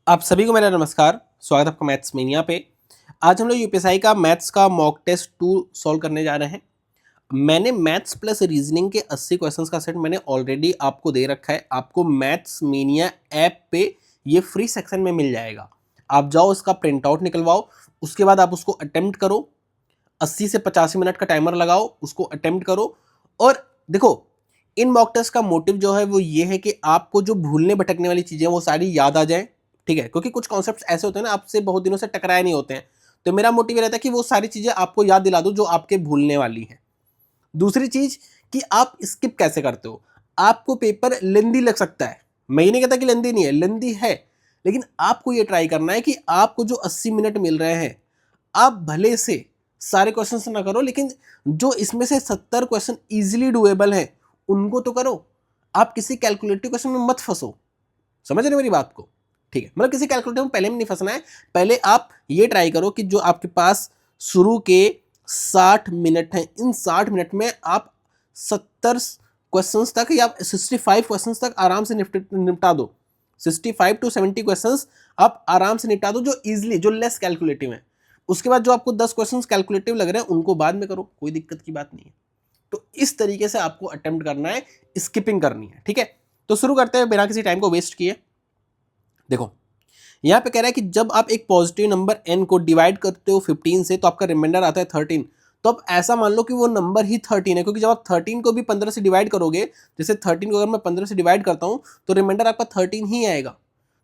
आप सभी को मेरा नमस्कार। स्वागत है आपका मैथ्स मेनिया पे। आज हम लोग यूपीएसआई का मैथ्स का मॉक टेस्ट 2 सॉल्व करने जा रहे हैं। मैंने मैथ्स प्लस रीजनिंग के 80 क्वेश्चंस का सेट मैंने ऑलरेडी आपको दे रखा है। आपको मैथ्स मेनिया ऐप पे ये फ्री सेक्शन में मिल जाएगा। आप जाओ, इसका प्रिंट आउट निकलवाओ, उसके बाद आप उसको अटेम्प्ट करो। 80 से 85 मिनट का टाइमर लगाओ, उसको अटेम्प्ट करो। और देखो, इन मॉक टेस्ट का मोटिव जो है वो ये है कि आपको जो भूलने भटकने वाली चीज़ें वो सारी याद आ जाएं। ठीक है, क्योंकि कुछ कॉन्सेप्ट्स ऐसे होते हैं ना, आपसे बहुत दिनों से टकराए नहीं होते हैं। तो मेरा मोटिव रहता है कि वो सारी चीज़ें आपको याद दिला दूं जो आपके भूलने वाली हैं। दूसरी चीज़ कि आप स्किप कैसे करते हो। आपको पेपर लेंदी लग सकता है, मैं ये नहीं कहता कि लेंदी नहीं है, लेंदी है, लेकिन आपको ये ट्राई करना है कि आपको जो 80 मिनट मिल रहे हैं, आप भले से सारे क्वेश्चन ना करो, लेकिन जो इसमें से 70 क्वेश्चन इजीली डुएबल हैं उनको तो करो। आप किसी कैलकुलेटिव क्वेश्चन में मत फंसो। समझ रहे हो मेरी बात को? ठीक है, मतलब किसी कैलकुलेटर में पहले में नहीं फंसना है। पहले आप ये ट्राई करो कि जो आपके पास शुरू के 60 मिनट हैं, इन 60 मिनट में आप 70 क्वेश्चंस तक या 65 क्वेश्चंस तक आराम से निपटा दो। 65 to 70 क्वेश्चंस आप आराम से निपटा दो, जो इजीली, जो लेस कैलकुलेटिव है। उसके बाद जो आपको 10 क्वेश्चंस कैलकुलेटिव लग रहे हैं उनको बाद में करो, कोई दिक्कत की बात नहीं है। तो इस तरीके से आपको अटेम्प्ट करना है, स्किपिंग करनी है। ठीक है, तो शुरू करते हैं बिना किसी टाइम को वेस्ट किए। देखो, यहां पे कह रहा है कि जब आप एक पॉजिटिव नंबर n को डिवाइड करते हो 15 से तो आपका रिमाइंडर आता है 13। तो अब ऐसा मान लो कि वो नंबर ही 13 है, क्योंकि जब आप 13 को भी 15 से डिवाइड करोगे, जैसे 13 को अगर मैं 15 से डिवाइड करता हूं तो रिमाइंडर आपका 13 ही आएगा।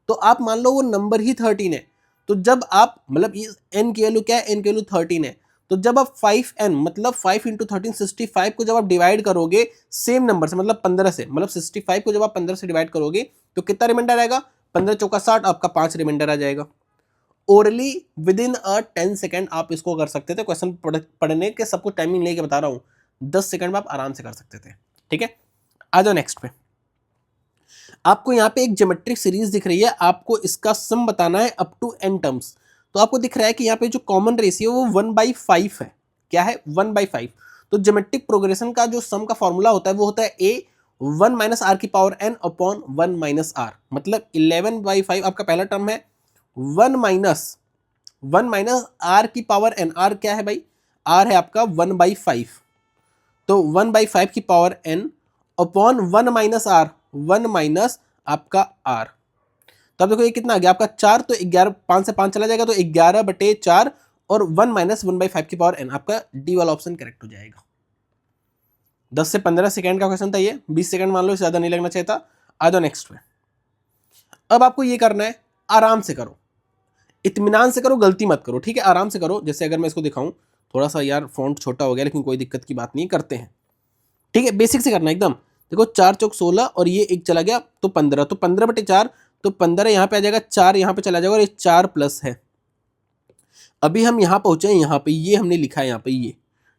तो आप मान लो वो नंबर ही 13 है। तो जब आप, मतलब n की वैल्यू क्या है, n की वैल्यू 13 है। तो जब आप 5n मतलब 5 इंटू 13 65 को जब आप डिवाइड करोगे सेम नंबर से, मतलब 15 से, मतलब 65 को जब आप 15 से डिवाइड करोगे तो कितना रिमाइंडर आएगा? 15 चौका 60, आपका 5 रिमाइंडर आ जाएगा। ओरली विद इन 10 सेकेंड आप इसको कर सकते थे। क्वेश्चन पढ़ने के सबको टाइमिंग लेके बता रहा हूं, 10 सेकेंड में आप आराम से कर सकते थे। ठीक है, आ जाओ नेक्स्ट पे। आपको यहाँ पे एक ज्योमेट्रिक सीरीज दिख रही है, आपको इसका सम बताना है अप टू n टर्म्स। तो आपको दिख रहा है कि यहाँ पे जो कॉमन रेशियो वो 1/5 है। क्या है? 1/5। तो ज्योमेट्रिक प्रोग्रेशन का जो सम का फॉर्मूला होता है वो होता है a 1 माइनस आर की power n upon 1 minus r. मतलब 11/5 आपका पहला टर्म है, 1 माइनस आर की पावर n। आर क्या है भाई? आर है आपका 1/5। तो 1/5 की power n upon 1 minus r, 1 minus आपका आर। तो अब देखो ये कितना आ गया आपका 4। तो 11, 5 से 5 चला जाएगा तो 11/4 और 1 माइनस 1/5 की पावर n। आपका डी वाला ऑप्शन करेक्ट हो जाएगा। 10 से 15 सेकेंड का क्वेश्चन था ये, 20 सेकेंड मान लो, ज्यादा नहीं लगना चाहिए था। आ जाओ नेक्स्ट में। अब आपको ये करना है, आराम से करो, इत्मीनान से करो, गलती मत करो। ठीक है, आराम से करो। जैसे अगर मैं इसको दिखाऊं, थोड़ा सा यार फॉन्ट छोटा हो गया, लेकिन कोई दिक्कत की बात नहीं, करते हैं। ठीक है, बेसिक से करना एकदम। देखो 4 चौक 16 और ये एक चला गया तो 15, तो 15/4। तो 15 यहाँ पे आ जाएगा, 4 यहाँ पे चला जाएगा और ये 4 प्लस है। अभी हम यहाँ पहुंचे हैं, यहाँ पे ये हमने लिखा है यहाँ पे ये।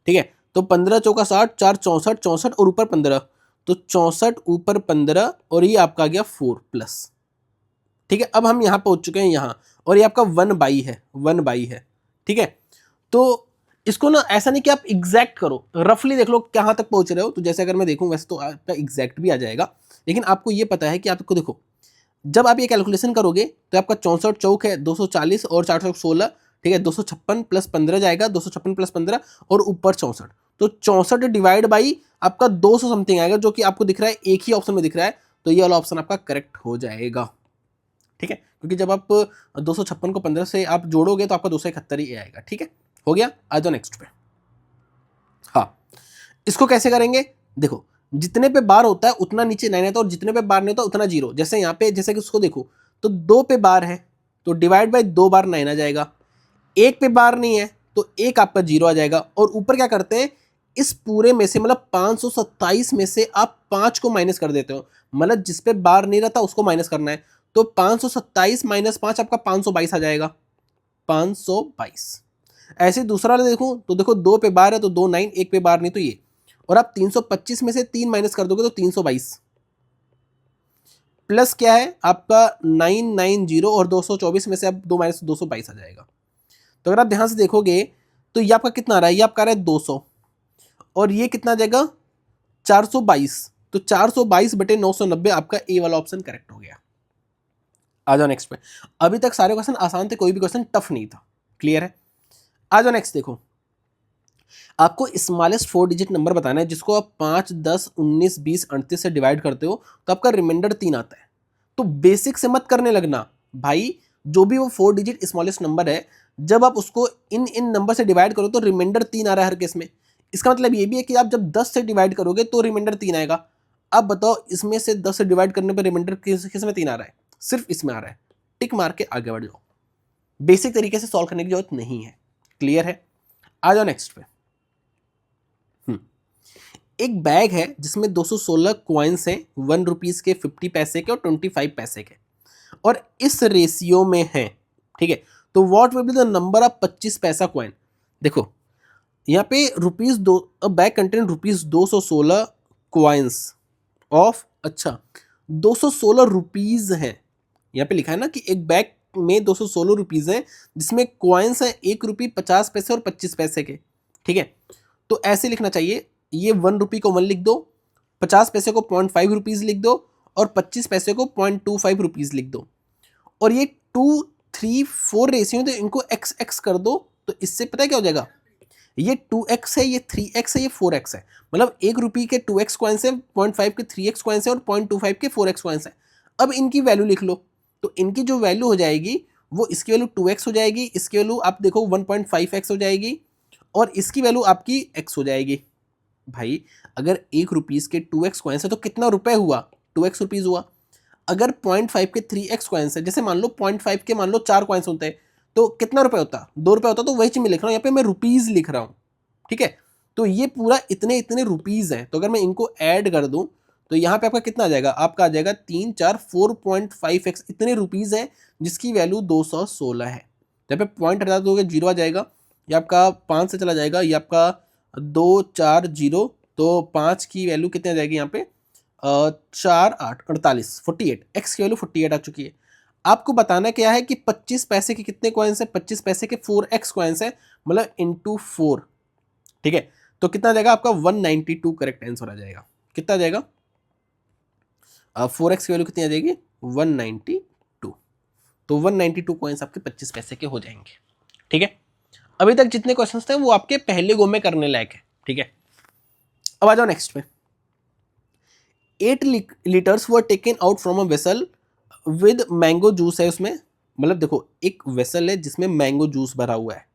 ठीक है, तो 15 चौका 60, 4 64, 64 और ऊपर 15। तो 64 ऊपर 15 और ये आपका आ गया 4 प्लस। ठीक है, अब हम यहाँ पहुंच चुके हैं यहाँ, और ये आपका 1/, है 1/। है ठीक है, तो इसको ना ऐसा नहीं कि आप एग्जैक्ट करो, रफली देख लो कहाँ तक पहुंच रहे हो। तो जैसे अगर मैं देखूं, वैसे तो आपका एग्जैक्ट भी आ जाएगा, लेकिन आपको ये पता है कि आपको, देखो जब आप ये कैलकुलेशन करोगे तो आपका 64 चौक है 240 और 4 चौक 16। ठीक है, 256 प्लस 15 जाएगा, 256 प्लस 15 और ऊपर 64। तो 64 डिवाइड बाई आपका 200 समथिंग आएगा, जो कि आपको दिख रहा है एक ही ऑप्शन में दिख रहा है। तो ये वाला ऑप्शन आपका करेक्ट हो जाएगा। ठीक है, क्योंकि जब आप 256 को 15 से आप जोड़ोगे तो आपका 271 ही आएगा। ठीक है, हो गया। आ जाओ नेक्स्ट पे। हाँ, इसको कैसे करेंगे? देखो, जितने पे बार होता है उतना नीचे 9 आता है, और जितने पे बार नहीं होता उतना 0। जैसे यहाँ पे, जैसे कि उसको देखो, तो 2 पे बार है तो डिवाइड बाई 2 बार 9 आ जाएगा। 1 पे बार नहीं है तो 1 आपका 0 आ जाएगा। और ऊपर क्या करते हैं, इस पूरे में से, मतलब 527 में से आप 5 को माइनस कर देते हो, मतलब जिस पे बार नहीं रहता उसको माइनस करना है। तो 527 माइनस 5 आपका 522 आ जाएगा, 522। ऐसे दूसरा वाला देखूं तो देखो 2 पे बार है तो 2 9, 1 पे बार नहीं तो ये। और आप 325 में से 3 माइनस कर दोगे तो 322 प्लस क्या है आपका 990, और 224 में से आप 2 माइनस 222 आ जाएगा। तो अगर आप ध्यान से देखोगे तो ये आपका कितना आ रहा है, ये आपका आ रहा है 200, और ये कितना आ जाएगा 422। तो 422/990 आपका ए वाला ऑप्शन करेक्ट हो गया। आ जाओ नेक्स्ट पे। अभी तक सारे क्वेश्चन आसान थे, कोई भी क्वेश्चन टफ नहीं था। क्लियर है? आ जाओ नेक्स्ट। देखो, आपको स्मॉलेस्ट 4 डिजिट नंबर बताना है जिसको आप 5, 10, 19, 20, 38 से डिवाइड करते हो तो आपका रिमाइंडर 3 आता है। तो बेसिक से मत करने लगना भाई, जो भी वो 4 डिजिट स्मॉलेस्ट नंबर है, जब आप उसको इन इन नंबर से डिवाइड करो तो रिमाइंडर 3 आ रहा है हर केस में। इसका मतलब ये भी है कि आप जब 10 से डिवाइड करोगे तो रिमाइंडर 3 आएगा। अब बताओ, इसमें से 10 से डिवाइड करने पर रिमाइंडर किस किस में 3 आ रहा है? सिर्फ इसमें आ रहा है। टिक मार के आगे बढ़ जाओ, बेसिक तरीके से सॉल्व करने की जरूरत नहीं है। क्लियर है? आ जाओ नेक्स्ट पे। एक बैग है जिसमें 216 कॉइन्स हैं, 1 रुपीज के, 50 पैसे के और 25 पैसे के, और इस रेशियो में है। ठीक है, तो what will be the number of 25 पैसा कॉइन? देखो, यहाँ पे रुपीज दो, bag contain rupees 216 coins of, अच्छा 216 रुपीज है। यहाँ पे लिखा है ना कि एक बैग में 216 रुपीज है जिसमें कॉइन्स है 1 रुपये 50 पैसे और 25 पैसे के। ठीक है, तो ऐसे लिखना चाहिए, ये 1 रुपये को 1 लिख दो, 50 पैसे को 0.5 रुपीज़ लिख दो और 25 पैसे को 0.25 रुपीज़ लिख दो। और ये 2, 3, 4 रेशियो, तो इनको एक्स एक्स कर दो, तो इससे पता है क्या हो जाएगा? ये 2x है, ये 3x है, ये 4x है। मतलब 1 रुपये के 2x कॉइन्स है, 0.5 के 3x कॉइन्स है और 0.25 के 4x कॉइन्स है। अब इनकी वैल्यू लिख लो, तो इनकी जो वैल्यू हो जाएगी वो इसकी वैल्यू 2x हो जाएगी, इसकी वैल्यू आप देखो 1.5x हो जाएगी और इसकी वैल्यू आपकी x हो जाएगी। भाई अगर 1 रुपीज़ के 2x कॉइन्स है तो कितना रुपए हुआ? 2x रुपीज़ हुआ। अगर 0.5 के 3x कॉइन्स है, जैसे मान लो 0.5 के मान लो 4 कॉइन्स होते हैं, तो कितना रुपए होता? 2 रुपए होता। तो वही चीज मैं लिख रहा हूँ, यहाँ पे मैं रुपीज़ लिख रहा हूँ। ठीक है, तो ये पूरा इतने इतने रुपीज़ हैं, तो अगर मैं इनको ऐड कर दूँ तो यहाँ पे आपका कितना आ जाएगा? आपका आ जाएगा 3, 4, 4.5x इतने रुपीज़ है जिसकी वैल्यू 216 है। यहाँ पे पॉइंट हटा दोगे, जीरो आ जाएगा, ये आपका 5 से चला जाएगा, ये आपका 2, 4, 0, तो 5 की वैल्यू कितनी आ जाएगी यहाँ पे? 4, 8, 48, 48, एक्स की वैल्यू 48 आ चुकी है। आपको बताना क्या है कि 25 पैसे के कितने कॉइन्स है? 25 पैसे के 4x कॉइन्स है, मतलब इंटू 4। ठीक है, तो कितना आ जाएगा आपका? 192 करेक्ट आंसर आ जाएगा। कितना आ जाएगा? 4x की वैल्यू कितनी आ जाएगी? 192। तो 192 कॉइन्स आपके 25 पैसे के हो जाएंगे। ठीक है, अभी तक जितने क्वेश्चंस थे वो आपके पहले गो में करने लायक है। ठीक है, अब आ जाओ नेक्स्ट पे। 8 litres were taken out from a vessel with mango juice है उसमें। मतलब देखो, एक वेसल है जिसमें मैंगो जूस भरा हुआ है,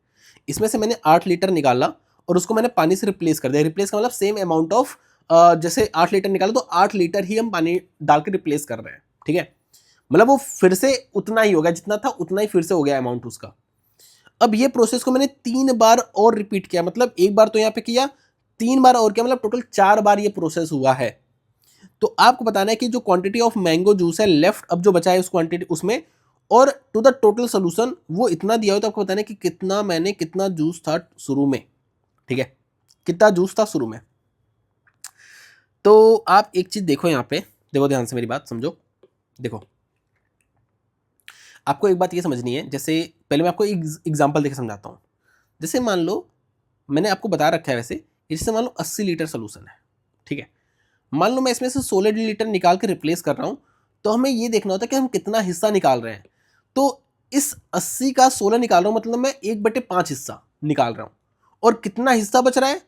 इसमें से मैंने 8 लीटर निकाला और उसको मैंने पानी से रिप्लेस कर दिया। रिप्लेस का मतलब सेम अमाउंट ऑफ, जैसे 8 लीटर निकाला तो 8 लीटर ही हम पानी डाल के रिप्लेस कर रहे हैं। ठीक है, मतलब वो फिर से उतना ही होगा, जितना था उतना ही फिर से हो गया अमाउंट उसका। अब ये प्रोसेस को मैंने 3 बार और रिपीट किया, मतलब एक बार तो यहाँ पे किया, 3 बार और किया, मतलब टोटल 4 बार ये प्रोसेस हुआ है। तो आपको बताना है कि जो क्वांटिटी ऑफ मैंगो जूस है लेफ्ट, अब जो बचा है उस क्वांटिटी उसमें, और टू द टोटल सोल्यूशन वो इतना दिया हो, तो आपको बताना है कि कितना जूस था शुरू में। ठीक है, कितना जूस था शुरू में। तो आप एक चीज देखो, यहाँ पे देखो, ध्यान से मेरी बात समझो। देखो, आपको एक बात ये समझनी है, जैसे पहले मैं आपको एग्जांपल देकर समझाता हूँ। जैसे मान लो मैंने आपको बता रखा है वैसे, जैसे मान लो 80 लीटर सोल्यूशन है। ठीक है, मान लो मैं इसमें से 16 लीटर निकाल के रिप्लेस कर रहा हूँ, तो हमें ये देखना होता है कि हम कितना हिस्सा निकाल रहे हैं। तो इस 80 का 16 निकाल रहा हूँ, मतलब मैं 1/5 हिस्सा निकाल रहा हूँ। और कितना हिस्सा बच रहा है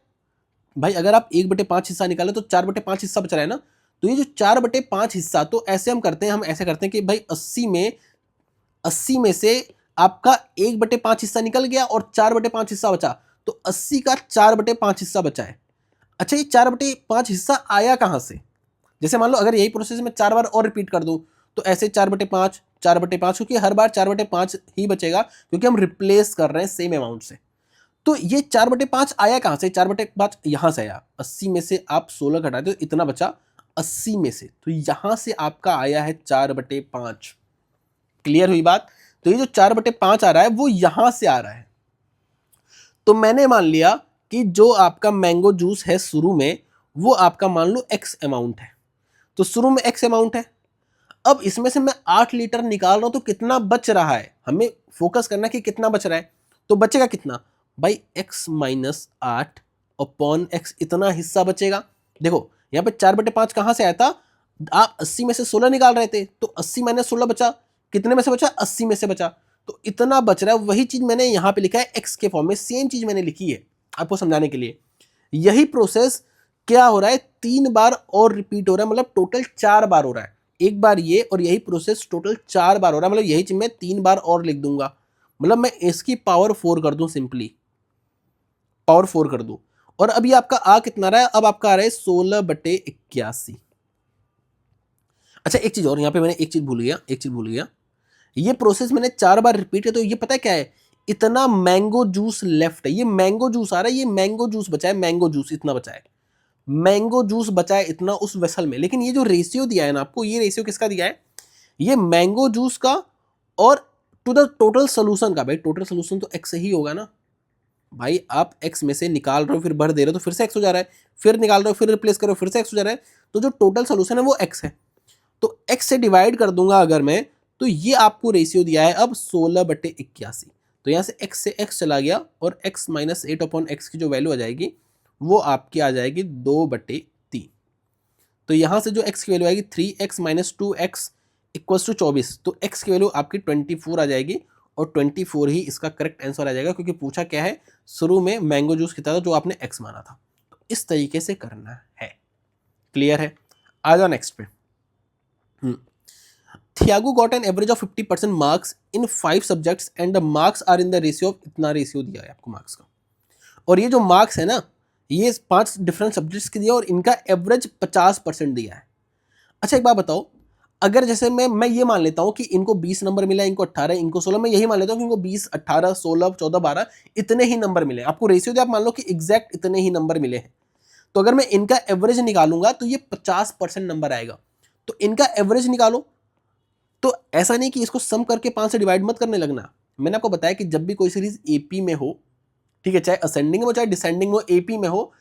भाई? अगर आप 1/5 हिस्सा निकाले तो 4/5 हिस्सा बच रहा है ना। तो ये जो 4/5 हिस्सा, तो ऐसे हम ऐसे करते हैं कि भाई 80 में से आपका 1/5 हिस्सा निकल गया और 4/5 हिस्सा बचा, तो 80 का 4/5 हिस्सा बचा है। अच्छा, ये 4/5 हिस्सा आया कहाँ से? जैसे मान लो अगर यही प्रोसेस में 4 बार और रिपीट कर दूं, तो ऐसे 4/5, 4/5, क्योंकि हर बार 4/5 ही बचेगा, क्योंकि हम रिप्लेस कर रहे हैं सेम अमाउंट से। तो ये 4/5 आया कहाँ से? 4/5 यहां से आया, 80 में से आप 16 घटा दो, इतना बचा 80 में से, तो यहां से आपका आया है 4/5। क्लियर हुई बात? तो ये जो 4/5 आ रहा है वो यहां से आ रहा है। तो मैंने मान लिया कि जो आपका मैंगो जूस है शुरू में, वो आपका मान लो एक्स अमाउंट है। तो शुरू में एक्स अमाउंट है। अब इसमें से मैं 8 लीटर निकाल रहा हूं, तो कितना बच रहा है? हमें फोकस करना है कि कितना बच रहा है। तो बचेगा कितना भाई? x-8 अपॉन x, इतना हिस्सा बचेगा। देखो, यहाँ पे 4/5 कहां से आया था? आप 80 में से 16 निकाल रहे थे, तो 80 - 16 बचा, कितने में से बचा, 80 में से बचा, तो इतना बच रहा है। वही चीज मैंने यहाँ पे लिखा है एक्स के फॉर्म में, सेम चीज मैंने लिखी है आपको समझाने के लिए। यही प्रोसेस क्या हो रहा है, 3 बार और रिपीट हो रहा है, मतलब टोटल 4 बार हो रहा है। एक बार ये और यही प्रोसेस टोटल 4 बार हो रहा है, मतलब यही चीज मैं 3 बार और लिख दूंगा, मतलब मैं इसकी पावर 4 कर दूं, सिंपली पावर 4 कर दूं। और अभी आपका आ कितना रहा है, अब आपका आ रहा है 16/81। अच्छा एक चीज और, यहाँ पे मैंने एक चीज भूल गया, ये प्रोसेस मैंने 4 बार रिपीट है, तो ये पता है क्या है, इतना मैंगो जूस लेफ्ट है, ये मैंगो जूस आ रहा है, ये मैंगो जूस बचा है, मैंगो जूस इतना बचा है, मैंगो जूस बचा है इतना उस वेसल में। लेकिन ये जो रेशियो दिया है ना आपको, ये रेशियो किसका दिया है, ये मैंगो जूस का और टू द टोटल सोल्यूशन का। भाई टोटल सोल्यूशन तो एक्स ही होगा ना भाई, आप एक्स में से निकाल रहे हो फिर भर दे रहे हो तो फिर से एक्स हो जा रहा है, फिर निकाल रहे हो फिर रिप्लेस करो फिर से एक्स हो जा रहा है, तो जो टोटल सोल्यूशन है वो एक्स है। तो एक्स से डिवाइड कर दूंगा अगर मैं, तो ये आपको रेशियो दिया है अब 16/81। तो यहाँ से एक्स से एक्स चला गया और एक्स माइनस 8/x की जो वैल्यू आ जाएगी वो आपकी आ जाएगी 2/3। तो यहाँ से जो x की वैल्यू आएगी 3x minus 2x equals to 24, तो x की वैल्यू आपकी 24 आ जाएगी, और 24 ही इसका करेक्ट आंसर आ जाएगा, क्योंकि पूछा क्या है, शुरू में मैंगो जूस कितना था जो आपने x माना था। तो इस तरीके से करना है। क्लियर है? आ जाओ नेक्स्ट पे। Thiago got an average of 50% marks in 5 subjects and the marks are in the ratio of, इतना रेशियो दिया है आपको मार्क्स का, और ये जो मार्क्स है ना, ये 5 डिफरेंट सब्जेक्ट्स के दिया और इनका एवरेज 50% दिया है। अच्छा एक बात बताओ, अगर जैसे मैं ये मान लेता हूं कि इनको 20 नंबर मिला, इनको 18, इनको 16, मैं यही मान लेता हूं कि इनको 20, 18, 16, 14, 12 इतने ही नंबर मिले, आपको रेशियो दिया, आप मान लो कि एग्जैक्ट इतने ही नंबर मिले हैं, तो अगर मैं इनका एवरेज निकालूंगा तो ये 50% नंबर आएगा। तो इनका एवरेज निकालो, तो ऐसा नहीं कि इसको सम करके 5 से डिवाइड मत करने लगना। मैंने आपको बताया कि जब भी कोई सीरीज एपी में हो, ठीक है, चाहे असेंडिंग में हो चाहे डिसेंडिंग में हो, एपी में हो,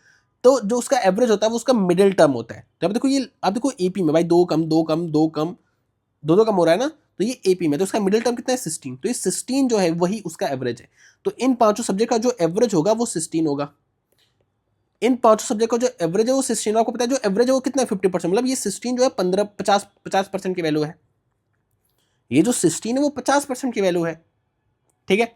तो जो उसका एवरेज होता है वो उसका मिडिल टर्म होता है। तो अब देखो ये, आप देखो एपी में भाई 2 कम 2 कम 2 कम 2 कम हो रहा है ना, तो ये एपी में, तो उसका मिडिल टर्म कितना है 16, तो ये 16 जो है वही उसका एवरेज है। तो इन 5 सब्जेक्ट का जो एवरेज होगा वो 16 होगा, इन 5 सब्जेक्ट का जो एवरेज है वो 16, आपको पता है जो एवरेज है वो कितना है 50%, मतलब ये 16 जो है 50% की वैल्यू है, ये जो 16 है वो 50% की वैल्यू है। ठीक है,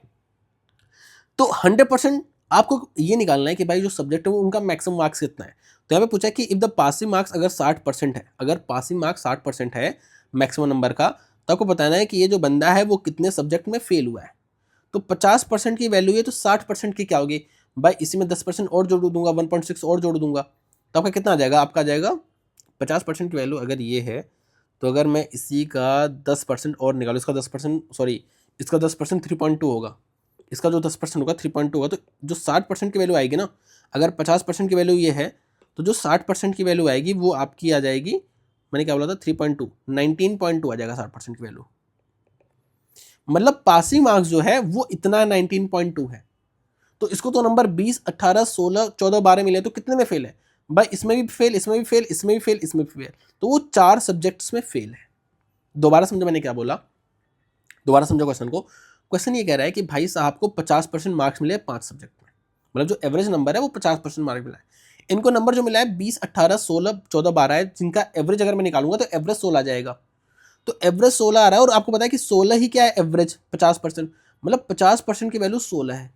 तो 100% आपको ये निकालना है कि भाई जो सब्जेक्ट है वो उनका मैक्सिमम मार्क्स कितना है। तो यहाँ पे पूछा है कि इफ द पासिंग मार्क्स अगर 60% है, अगर पासिंग मार्क्स 60% है मैक्सिमम नंबर का, तो आपको बताना है कि ये जो बंदा है वो कितने सब्जेक्ट में फेल हुआ है। तो 50% की वैल्यू है, तो 60% की क्या होगी भाई, इसी में 10% और जोड़ दूंगा, 1.6 और जोड़ दूंगा, तो आपका कितना आ जाएगा, आपका आ जाएगा 50% की वैल्यू अगर ये है, तो अगर मैं इसी का 10% और निकालूँ, इसका 10%, सॉरी इसका 10% 3.2 होगा, इसका जो 10% होगा 3.2 होगा, तो जो 60% की वैल्यू आएगी ना, अगर 50% की वैल्यू ये है, तो जो 60% की वैल्यू आएगी वो आपकी आ जाएगी, मैंने क्या बोला था 3.2, 19.2 आ जाएगा 60% की वैल्यू। मतलब पासिंग मार्क्स जो है वो इतना 19.2 है। तो इसको तो नंबर 20, 18, 16, 14, 12 मिले, तो कितने में फेल है भाई, इसमें भी फेल, इसमें भी फेल, इसमें भी फेल, इसमें भी फेल, तो वो 4 सब्जेक्ट्स में फेल है। दोबारा समझो मैंने क्या बोला, दोबारा समझो क्वेश्चन को। क्वेश्चन ये कह रहा है कि भाई साहब को 50% मार्क्स मिले 5 सब्जेक्ट में, मतलब जो एवरेज नंबर है वो 50% मार्क्स मिला है। इनको नंबर जो मिला है 20, 18, 16, 14, 12 है, जिनका एवरेज अगर मैं निकालूंगा तो एवरेज 16 आ जाएगा। तो एवरेज 16 आ रहा है, और आपको पता है कि 16 ही क्या है एवरेज 50%, मतलब 50% की वैल्यू 16 है,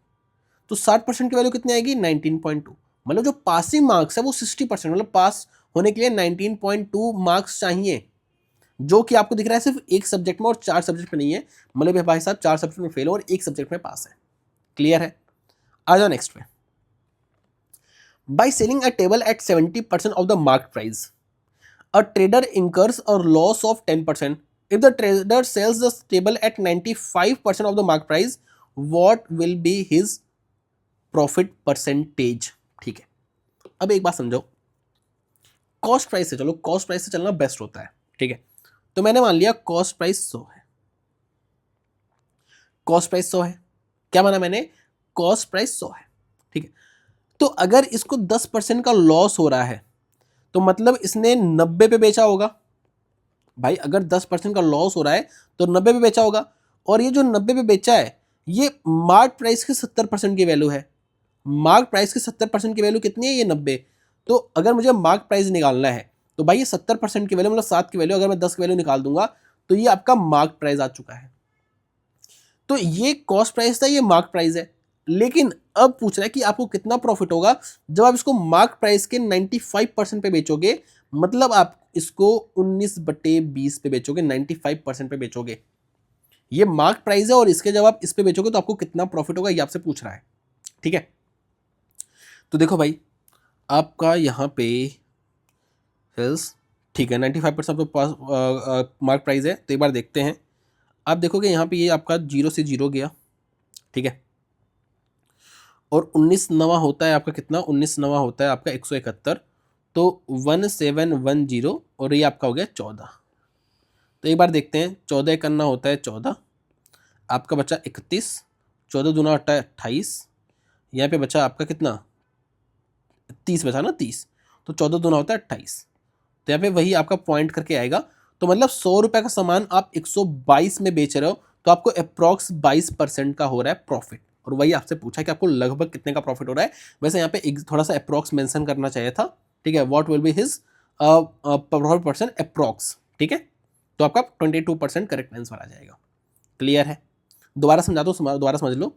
तो 60% की वैल्यू कितनी आएगी 19.2, मतलब जो पासिंग मार्क्स है वो 60%, मतलब पास होने के लिए 19.2 मार्क्स चाहिए, जो कि आपको दिख रहा है सिर्फ एक सब्जेक्ट में और 4 सब्जेक्ट में नहीं है, मतलब भाई साहब 4 सब्जेक्ट में फेल और एक सब्जेक्ट में पास है। क्लियर है? आ जाओ नेक्स्ट पे। By selling a table at 70% of the market price, a trader incurs a loss of 10%. If the trader sells the table at 95% of the market price, what will be his profit percentage? ठीक है, अब एक बात समझो, cost price से चलो, cost price से चलना बेस्ट होता है। ठीक है, तो मैंने मान लिया कॉस्ट प्राइस 100 है, कॉस्ट प्राइस 100 है, क्या माना मैंने, कॉस्ट प्राइस 100 है। ठीक है, तो अगर इसको 10% का लॉस हो रहा है, तो मतलब इसने 90 पे बेचा होगा भाई, अगर 10% का लॉस हो रहा है तो 90 पे बेचा होगा, और ये जो 90 पे बेचा है ये मार्क प्राइस के 70% की वैल्यू है, मार्क प्राइस के 70% की वैल्यू कितनी है, ये 90। तो अगर मुझे मार्क प्राइस निकालना है तो भाई ये 70% की वैल्यू मतलब 7 की वैल्यू, अगर मैं 10 की वैल्यू निकाल दूंगा तो ये आपका मार्क प्राइस आ चुका है। तो ये कॉस्ट प्राइस था, ये मार्क प्राइस है। लेकिन अब पूछ रहा है कि आपको कितना प्रॉफिट होगा जब आप इसको मार्क प्राइस के 95% पे बेचोगे, मतलब आप इसको 19/20 पे बेचोगे, 95% पे बेचोगे। ये मार्क प्राइस है और इसके जब आप इस पे बेचोगे तो आपको कितना प्रॉफिट होगा ये आपसे पूछ रहा है। ठीक है, तो देखो भाई, आपका यहाँ पे सेल्स, ठीक है, 95% पे पास मार्क प्राइस है। तो एक बार देखते हैं, आप देखोगे यहाँ पे ये आपका 0 से 0 गया। ठीक है, और 19 नवा होता है आपका कितना, 19 नवा होता है आपका 171, तो 1710 और ये आपका हो गया 14। तो एक बार देखते हैं, 14 करना होता है 14, आपका बचा 31, 14 दूना होता है 28, यहाँ पे बचा आपका कितना 30 बचा ना, 30, तो 14 दूना होता है 28। तो यहाँ पे वही आपका पॉइंट करके आएगा। तो मतलब 100 रुपये का सामान आप 122 में बेच रहे हो, तो आपको अप्रॉक्स 22% का हो रहा है प्रॉफिट। और वही आपसे पूछा कि आपको लगभग कितने का प्रॉफिट हो रहा है। वैसे यहाँ पे एक थोड़ा सा अप्रॉक्स मेंशन करना चाहिए था। ठीक है, what will be his profit percent approx. ठीक है, तो आपका 22% करेक्ट आंसर आ जाएगा। क्लियर है? दोबारा समझा दो, दोबारा समझ लो।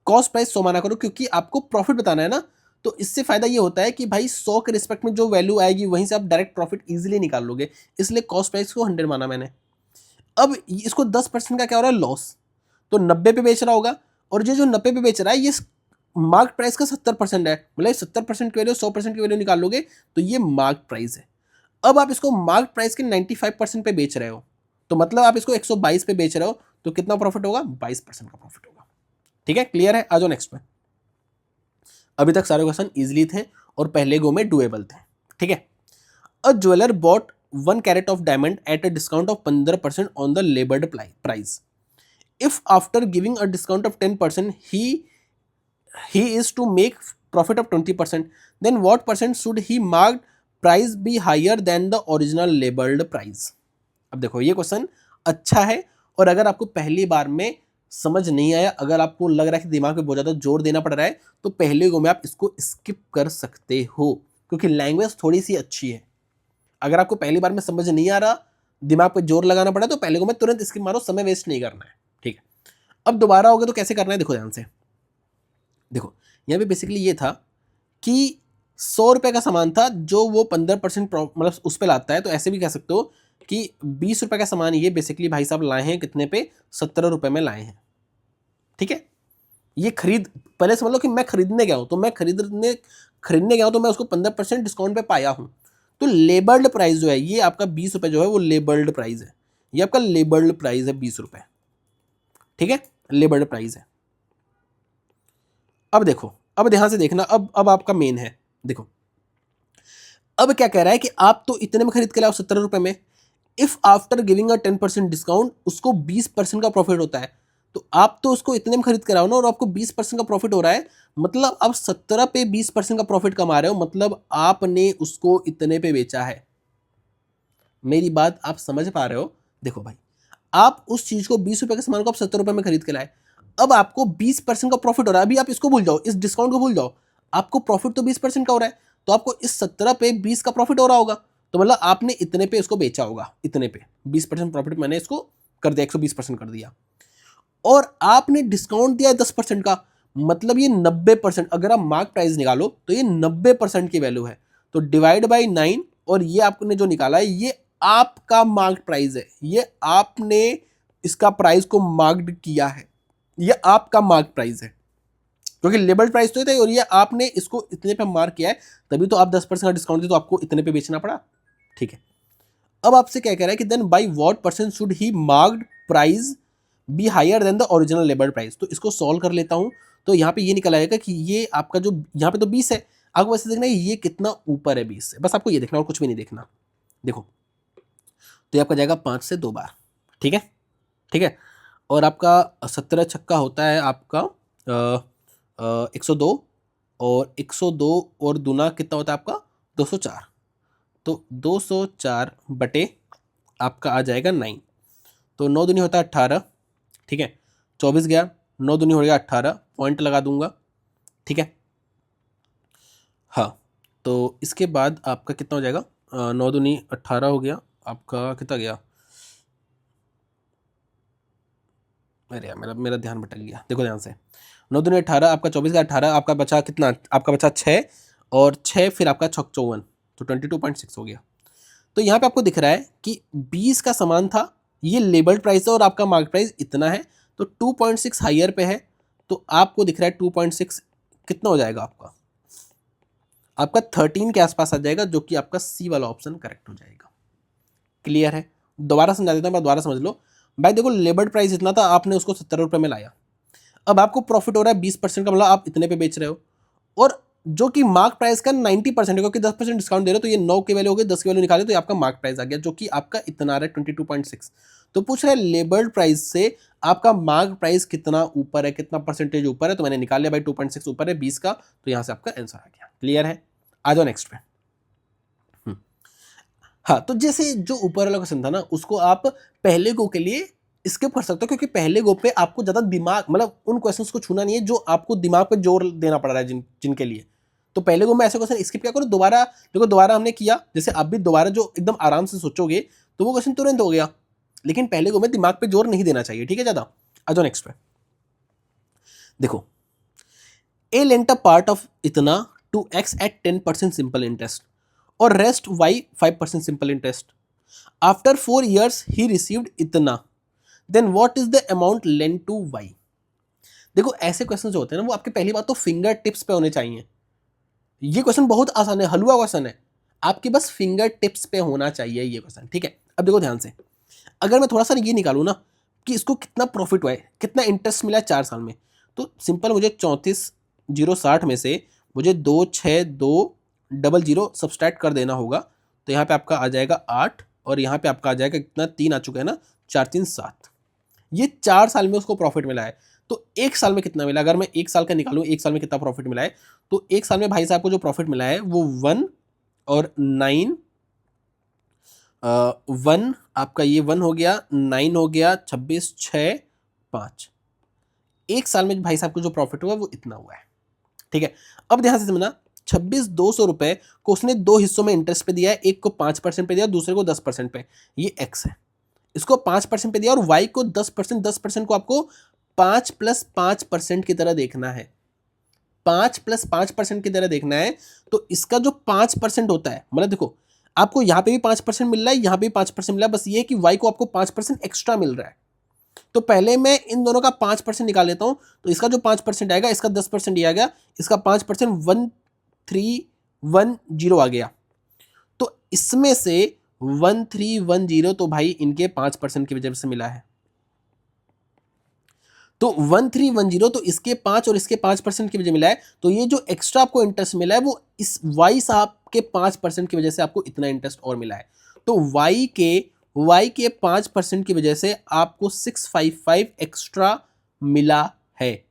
कॉस्ट प्राइस 100 माना करो, क्योंकि आपको प्रॉफिट बताना है ना। तो इससे फायदा ये होता है कि भाई 100 के रिस्पेक्ट में जो वैल्यू आएगी वहीं से आप डायरेक्ट प्रॉफिट इजीली निकाल लोगे, इसलिए कॉस्ट प्राइस को 100 माना मैंने। अब इसको 10% का क्या हो रहा है, लॉस, तो 90 पे बेच रहा होगा। और ये जो 90 पे बेच रहा है ये मार्क प्राइस का 70% है, मतलब 70% की वैल्यू 100% की वैल्यू निकाल लोगे तो ये मार्क प्राइस है। अब आप इसको मार्क प्राइस के 95% पे बेच रहे हो, तो मतलब आप इसको 122 पे बेच रहे हो, तो कितना प्रॉफिट होगा, 22% का प्रॉफिट होगा। ठीक है, क्लियर है? आ जाओ नेक्स्ट पे। अभी तक सारे क्वेश्चन इजीली थे और पहले गो में डुएबल थे। ठीक है, a jeweller bought 1 carat of diamond at a discount of 15% on the labelled price. If after giving a discount of 10% he is to make profit of 20%, then what percent should he marked price be higher than the original labeled price? अब देखो ये question अच्छा है, और अगर आपको पहली बार में समझ नहीं आया, अगर आपको लग रहा है कि दिमाग पे बहुत ज़्यादा जोर देना पड़ रहा है, तो पहले गो में आप इसको स्किप कर सकते हो, क्योंकि लैंग्वेज थोड़ी सी अच्छी है। अगर आपको पहली बार में समझ नहीं आ रहा, दिमाग पे जोर लगाना पड़ा, तो पहले गो में तुरंत स्किप मारो, समय वेस्ट नहीं करना है। ठीक है, अब दोबारा होगा तो कैसे करना है, देखो ध्यान से। देखो यहाँ पे बेसिकली ये था कि 100 रुपये का सामान था जो वो 15% मतलब उस पर लाता है, तो ऐसे भी कह सकते हो कि 20 रुपये का सामान ये बेसिकली भाई साहब लाए हैं कितने पे, 17 रुपये में लाए हैं। ठीक है, ये खरीद, पहले समझ लो कि मैं खरीदने गया हूँ, तो मैं खरीदने गया हूँ तो मैं उसको 15% डिस्काउंट पे पाया हूँ। तो लेबल्ड प्राइस जो है ये आपका 20 रुपये जो है वो लेबल्ड प्राइस है, ये आपका लेबल्ड प्राइस है 20 रुपये। ठीक है, लेबल्ड प्राइस है। अब देखो, अब ध्यान से देखना, अब आपका मेन है। देखो अब क्या कह रहा है कि आप तो इतने में खरीद के लाओ 17 रुपये में, if after giving a 10% discount उसको 20% का प्रॉफिट होता है। तो आप तो उसको इतने में खरीद के लाओ ना, और आपको 20% का प्रॉफिट हो रहा है, मतलब आप 17 पे 20% का प्रॉफिट कमा रहे हो, मतलब आपने उसको इतने पे बेचा है। मेरी बात आप समझ पा रहे हो? देखो भाई, आप उस चीज को 20 रुपए के सामान को आप 70 रुपए में खरीद के लाए, अब आपको 20% का प्रॉफिट हो रहा है। अभी आप इसको भूल जाओ, इस डिस्काउंट को भूल जाओ, आपको प्रॉफिट तो 20% का हो रहा है, तो आपको इस 17 पे 20 का प्रॉफिट हो रहा होगा, तो मतलब आपने इतने पे इसको बेचा होगा, इतने पे 20% प्रॉफिट मैंने इसको कर दिया, 120% कर दिया, और आपने डिस्काउंट दिया 10% का, मतलब ये 90%। अगर आप मार्क प्राइस निकालो तो ये 90% की वैल्यू है, तो डिवाइड बाई 9, और ये आपने जो निकाला है ये आपका मार्क प्राइस है, ये आपने इसका प्राइस को मार्क्ड किया है, ये आपका मार्क प्राइस है, क्योंकि लेबल प्राइस तो है और ये आपने इसको इतने पे मार्क किया है, तभी तो आप 10% का डिस्काउंट दे तो आपको इतने पे बेचना पड़ा। ठीक है, अब आपसे क्या कह रहा है कि then by what percent should he marked price be higher than the original label price. तो इसको सॉल्व कर लेता हूं, तो यहाँ पे ये निकल आएगा कि ये आपका जो यहाँ पे तो 20 है, आपको वैसे देखना है ये कितना ऊपर है 20 से, बस आपको ये देखना और कुछ भी नहीं देखना। देखो तो ये आपका जाएगा 5 से 2 बार। ठीक है, ठीक है, और आपका 17 छक्का होता है आपका 102, और 102 और दूना कितना होता है आपका 204, तो 204 बटे आपका आ जाएगा 9, तो 9 दूनी होता है 18। ठीक है, 24 गया, 9 दूनी हो गया 18, पॉइंट लगा दूंगा। ठीक है, हाँ, तो इसके बाद आपका कितना हो जाएगा, 9 दूनी 18 हो गया, आपका कितना गया अरे यार मेरा ध्यान भटक गया, देखो ध्यान से। 9 दूनी 18, आपका 24 का 18, आपका बचा कितना, आपका बचा 6, और 6 फिर आपका 6 54, तो 22.6 हो गया। तो यहाँ पे आपको दिख रहा है कि 20 का सामान था, ये लेबल्ड प्राइस है और आपका मार्केट प्राइस इतना है, तो 2.6 हायर पे है, तो आपको दिख रहा है 2.6 कितना हो जाएगा आपका 13 के आसपास आ जाएगा, जो कि आपका सी वाला ऑप्शन करेक्ट हो जाएगा। क्लियर है? दोबारा समझा देता हूँ, मैं दोबारा समझ लो। भाई देखो, लेबल्ड प्राइस इतना था, आपने उसको 70 रुपये में लाया, अब आपको प्रॉफिट हो रहा है 20% का, मतलब आप इतने पे बेच रहे हो, और जो कि मार्क प्राइस का 90% है, क्योंकि 10% डिस्काउंट दे रहे हो, तो ये 9 की वैल्यू हो गई, 10 की वैल्यू निकाले तो ये आपका मार्क प्राइस आ गया, जो कि आपका इतना आ रहा है 22.6। तो पूछ रहा है लेबल्ड प्राइस से आपका मार्क प्राइस कितना ऊपर है, कितना परसेंटेज ऊपर है, तो मैंने निकाल लिया भाई 2.6 ऊपर है 20 का, तो यहां से आपका आंसर आ गया। क्लियर है? आ जाओ नेक्स्ट पे। हाँ, तो जैसे जो ऊपर वाला क्वेश्चन था ना, उसको आप पहले गो के लिए स्किप कर सकते हो, क्योंकि पहले गो पे आपको ज्यादा दिमाग, मतलब उन क्वेश्चंस को छूना नहीं है जो आपको दिमाग पे जोर देना पड़ रहा है जिनके लिए। तो पहले गो में ऐसे क्वेश्चन स्किप क्या करो, दोबारा देखो, दोबारा हमने किया, जैसे आप भी दोबारा जो एकदम आराम से सोचोगे तो वो क्वेश्चन तुरंत हो गया, लेकिन पहले गो में दिमाग पे जोर नहीं देना चाहिए, ठीक है ज्यादा। आ जाओ नेक्स्ट पे। देखो, A lent a part of इतना to X at 10% simple interest और rest Y 5% simple interest. After 4 years he received इतना, then what is the amount lent to Y. देखो, ऐसे क्वेश्चन जो होते हैं ना, वो आपके पहली बात तो फिंगर टिप्स पे होने चाहिए। ये क्वेश्चन बहुत आसान है, हलवा क्वेश्चन है, आपके बस फिंगर टिप्स पे होना चाहिए ये क्वेश्चन, ठीक है। अब देखो ध्यान से, अगर मैं थोड़ा सा ये निकालू ना कि इसको कितना प्रॉफिट हुआ है, कितना इंटरेस्ट मिला है 4 साल में, तो सिंपल मुझे 34,060 में से मुझे 26200 सब्सट्रैक्ट कर देना होगा, तो यहाँ पे आपका आ जाएगा 8, और यहाँ पे आपका आ जाएगा कितना, 3 आ चुका है ना, 4 3 7। ये 4 साल में उसको प्रॉफिट मिला है, तो एक साल में कितना मिला, अगर मैं एक साल का निकालूं, एक साल में कितना प्रॉफिट मिला है, तो एक साल में भाई साहब को जो प्रॉफिट मिला है वो 1 और 9, 1 आपका ये 1 हो गया, 9 हो गया, 26 6 5, एक साल में भाई साहब को जो प्रॉफिट हुआ वो इतना हुआ है, ठीक है। अब ध्यान से समझना, 26,200 रुपए को उसने 2 हिस्सों में इंटरेस्ट पे दिया है, एक को 5% पे दिया, दूसरे को 10% पे, ये एक्स है, इसको 5% पे दिया, और वाई को 10%, 10% को आपको 5+5% की तरह देखना है, 5+5% की तरह देखना है। तो इसका जो 5% होता है, मतलब देखो, आपको यहां पे भी 5% मिल रहा है, यहां पे भी 5% मिल रहा है, बस ये है कि वाई को आपको 5% एक्स्ट्रा मिल रहा है। तो पहले मैं इन दोनों का 5% निकाल लेता हूं, तो इसका जो 5% आएगा, इसका 10% आ गया, इसका 5% 1310 आ गया, तो इसमें से 1310 तो भाई इनके 5% की वजह से मिला है, तो 1310 तो इसके 5 और इसके 5% की वजह मिला है, तो ये जो एक्स्ट्रा आपको इंटरेस्ट मिला है वो इस वाई साहब के 5% की वजह से आपको इतना इंटरेस्ट और मिला है, तो वाई के 5% की वजह से आपको 655 एक्स्ट्रा मिला है।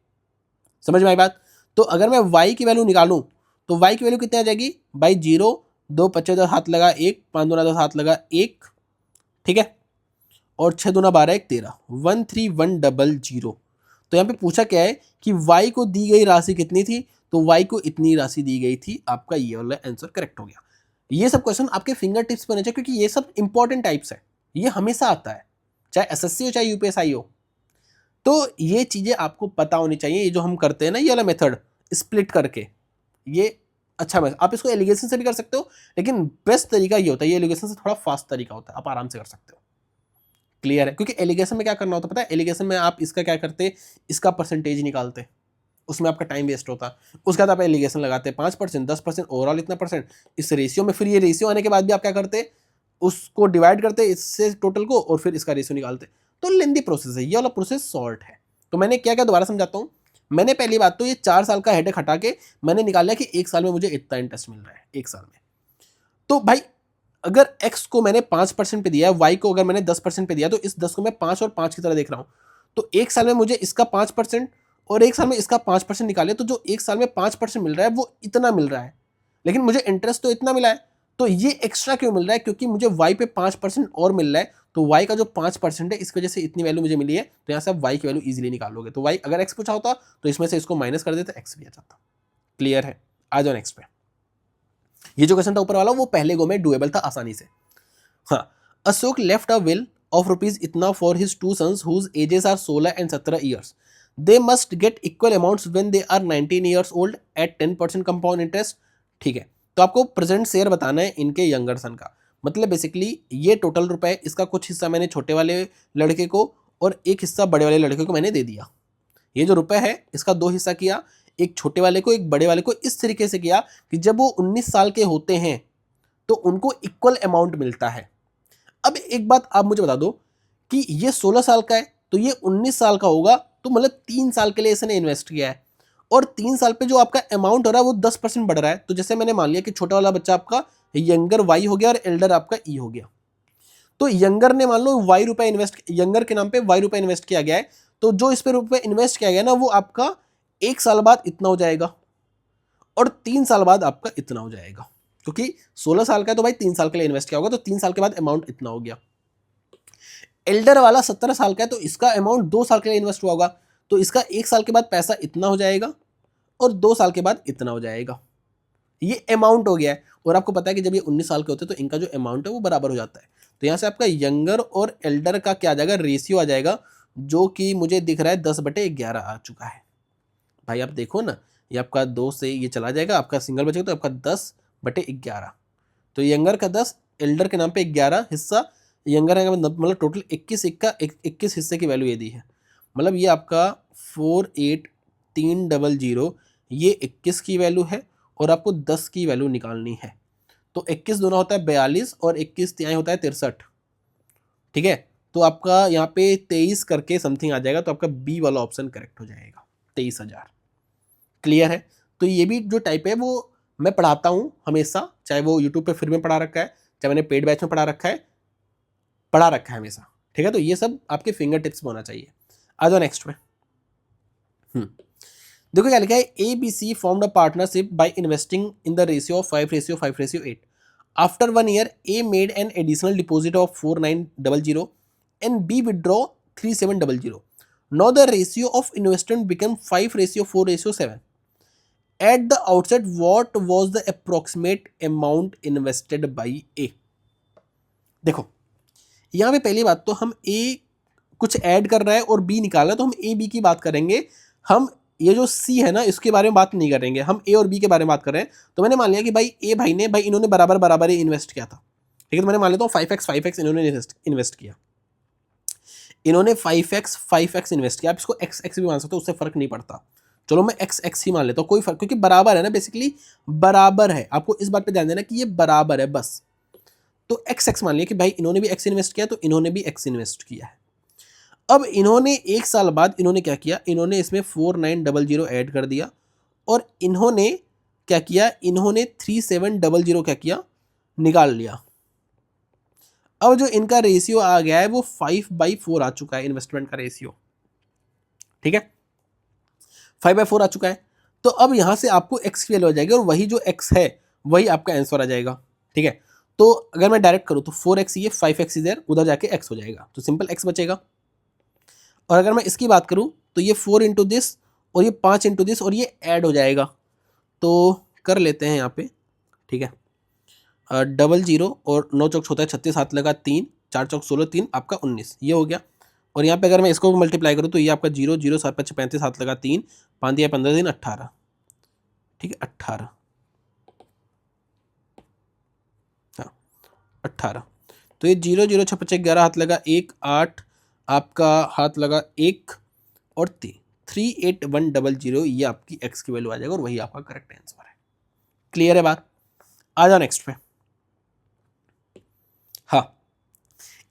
समझ में आई बात? तो अगर मैं वाई की वैल्यू निकालूं, तो वाई की वैल्यू कितनी आ जाएगी भाई, 0 2 25 10 हाथ लगा 1, 5 दूना 10 हाथ लगा 1, ठीक है, और 6 दूना 12 1 13, 13100। तो यहाँ पे पूछा क्या है कि y को दी गई राशि कितनी थी, तो y को इतनी राशि दी गई थी, आपका ये वाला आंसर करेक्ट हो गया। ये सब क्वेश्चन आपके फिंगर टिप्स पर होने चाहिए, क्योंकि ये सब इंपॉर्टेंट टाइप्स है, ये हमेशा आता है, चाहे एसएससी हो चाहे यूपीएसआई हो, तो ये चीजें आपको पता होनी चाहिए। ये जो हम करते हैं ना, ये वाला मेथड स्प्लिट करके, ये अच्छा है, आप इसको एलिगेशन से भी कर सकते हो, लेकिन बेस्ट तरीका ये होता है, ये एलिगेशन से थोड़ा फास्ट तरीका होता है, आप आराम से कर सकते हो। क्लियर है? क्योंकि एलिगेशन में क्या करना होता है पता है, एलिगेशन में आप इसका क्या करते, इसका परसेंटेज निकालते, उसमें आपका टाइम वेस्ट होता, उसके बाद आप एलिगेशन लगाते 5% 10% ओवरऑल इतना परसेंट, इस रेशियो में, फिर ये रेशियो आने के बाद भी आप क्या करते, उसको डिवाइड करते इससे टोटल को, और फिर इसका रेशियो निकालते। तो लेंदी प्रोसेस है, ये वाला प्रोसेस शॉर्ट है। तो मैंने क्या क्या दोबारा समझाता हूँ। मैंने पहली बात तो ये 4 साल का हेडेक हटा के मैंने निकाला कि एक साल में मुझे इतना इंटरेस्ट मिल रहा है, एक साल में। तो भाई अगर x को मैंने 5% पे दिया है, y को अगर मैंने 10% पे दिया, तो इस 10 को मैं 5 और 5 की तरह देख रहा हूं, तो एक साल में मुझे इसका 5% और एक साल में इसका 5% निकाले, तो जो एक साल में 5% मिल रहा है वो इतना मिल रहा है, लेकिन मुझे इंटरेस्ट तो इतना मिला है, तो ये एक्स्ट्रा क्यों मिल रहा है, क्योंकि मुझे y पे 5% और मिल रहा है, तो y का जो 5% है इसकी वजह से इतनी वैल्यू मुझे मिली है, तो यहाँ से आप y की वैल्यू इजीली निकाल लोगे। तो y अगर x पूछा होता तो इसमें से इसको माइनस कर देते, x भी आ जाता। क्लियर है? आ जाओ नेक्स्ट पे। ये जो क्वेश्चन था ऊपर वाला, वो पहले गो में डुएबल था आसानी से। हाँ, Ashok left a will of rupees इतना for his two sons whose ages are 16 and 17 years, they must get equal amounts when they are 19 years old at 10% compound interest. ठीक है, तो आपको प्रेजेंट शेयर बताना है इनके यंगर सन का। मतलब बेसिकली ये टोटल रुपए, इसका कुछ हिस्सा मैंने छोटे वाले लड़के को और एक हिस्सा बड़े वाले लड़के को मैंने दे दिया। ये जो रुपए है इसका दो हिस्सा किया, एक छोटे वाले को एक बड़े वाले को, इस तरीके से किया कि जब वो 19 साल के होते हैं तो उनको इक्वल अमाउंट मिलता है। अब एक बात आप मुझे बता दो कि ये 16 साल का है तो ये 19 साल का होगा, तो मतलब 3 साल के लिए इसने इन्वेस्ट किया है और 3 साल पे जो आपका अमाउंट हो रहा है वो 10% बढ़ रहा है। तो जैसे मैंने मान लिया कि छोटा वाला बच्चा आपका यंगर वाई हो गया और एल्डर आपका ई हो गया, तो यंगर ने मान लो वाई रुपए इन्वेस्ट, यंगर के नाम पे वाई रुपए इन्वेस्ट किया गया है, तो जो इस पे रुपए इन्वेस्ट किया गया ना वो आपका 1 साल बाद इतना हो जाएगा और 3 साल बाद आपका इतना हो जाएगा, क्योंकि 16 साल का है तो भाई 3 साल के लिए इन्वेस्ट किया होगा, तो 3 साल के बाद अमाउंट इतना हो गया। एल्डर वाला 17 साल का है तो इसका अमाउंट 2 साल के लिए इन्वेस्ट हुआ होगा, तो इसका 1 साल के बाद पैसा इतना हो जाएगा और 2 साल के बाद इतना हो जाएगा। ये अमाउंट हो गया है। और आपको पता है कि जब ये 19 साल के होते हैं तो इनका जो अमाउंट है वो बराबर हो जाता है। तो यहाँ से आपका यंगर और एल्डर का क्या आ जाएगा, रेशियो आ जाएगा, जो कि मुझे दिख रहा है 10/11 आ चुका है। भाई आप देखो ना, ये आपका 2 से ये चला जाएगा, आपका सिंगल बचेगा तो आपका 10/11। तो यंगर का 10, एल्डर के नाम पे 11 हिस्सा, यंगर का मतलब टोटल 21 हिस्से की वैल्यू ये दी है। मतलब ये आपका 48,300 ये 21 की वैल्यू है और आपको 10 की वैल्यू निकालनी है। तो 21 दूना होता है 42 और 21 तिहाई होता है 63। ठीक है, तो आपका यहाँ पे 23 करके समथिंग आ जाएगा, तो आपका बी वाला ऑप्शन करेक्ट हो जाएगा, 23,000। क्लियर है। तो ये भी जो टाइप है वो मैं पढ़ाता हूँ हमेशा, चाहे वो यूट्यूब पे फ्री में पढ़ा रखा है, चाहे मैंने पेड बैच में पढ़ा रखा है हमेशा। ठीक है, तो ये सब आपके फिंगर टिप्स में होना चाहिए। आ जाओ नेक्स्ट में। देखो क्या लिखा है, ABC formed a partnership by investing in the ratio of 5:5:8. After 1 year, A made an additional deposit of 4,900 and B withdraw 3,700. Now the ratio of investment became 5:4:7. At the outset, what was the approximate amount invested by A? देखो यहाँ पे पहली बात तो हम A कुछ add कर रहा है और B निकाल रहा है, तो हम A B की बात करेंगे। हम ये जो C है ना इसके बारे में बात नहीं करेंगे, हम A और B के बारे में बात कर रहे हैं। तो मैंने मान लिया कि भाई A भाई ने, भाई इन्होंने बराबर बराबर ही इन्वेस्ट किया था। ठीक है, तो मैंने मान लेता हूँ 5x इन्होंने इन्वेस्ट किया, इन्होंने 5x इन्वेस्ट किया। आप इसको x भी मान सकते हो, उससे फर्क नहीं पड़ता। चलो मैं x ही मान लेता हूँ, कोई फर्क, क्योंकि बराबर है ना, बेसिकली बराबर है। आपको इस बात पे ध्यान देना कि ये बराबर है बस। तो x मान लिया कि भाई इन्होंने भी x इन्वेस्ट किया तो इन्होंने भी x इन्वेस्ट किया है। अब इन्होंने 1 साल बाद इन्होंने क्या किया, इन्होंने इसमें 4,900 ऐड कर दिया और इन्होंने क्या किया, इन्होंने 3,700 क्या किया, निकाल लिया। अब जो इनका रेशियो आ गया है वो 5/4 आ चुका है, इन्वेस्टमेंट का रेशियो। ठीक है, 5/4 आ चुका है। तो अब यहां से आपको x की वैल्यू आ जाएगी और वही जो x है वही आपका आंसर आ जाएगा। ठीक है, तो अगर मैं डायरेक्ट करूं तो 4x ये 5x इधर, उधर जाके x हो जाएगा, तो सिंपल x बचेगा। और अगर मैं इसकी बात करूं तो ये 4 इंटू दिस और ये 5 इंटू दिस और ये ऐड हो जाएगा। तो कर लेते हैं यहाँ पे। ठीक है, 00 और 9 चौक होता है 36, 7 लगा 3, 4 चौक 16, 3 आपका 19, ये हो गया। और यहाँ पे अगर मैं इसको मल्टीप्लाई करूँ तो ये आपका 0 0 7 5 35, 7 लगा 3, 5 दिया 15 दिन 18। ठीक है, 18, हाँ 18। तो ये 0 0 6 5 11 हाथ लगा 1, 8 आपका हाथ लगा 1 और 3, 38100 ये आपकी x की वैल्यू आ जाएगा और वही आपका करेक्ट आंसर है। क्लियर है बात। आ जाओ नेक्स्ट पे। हाँ,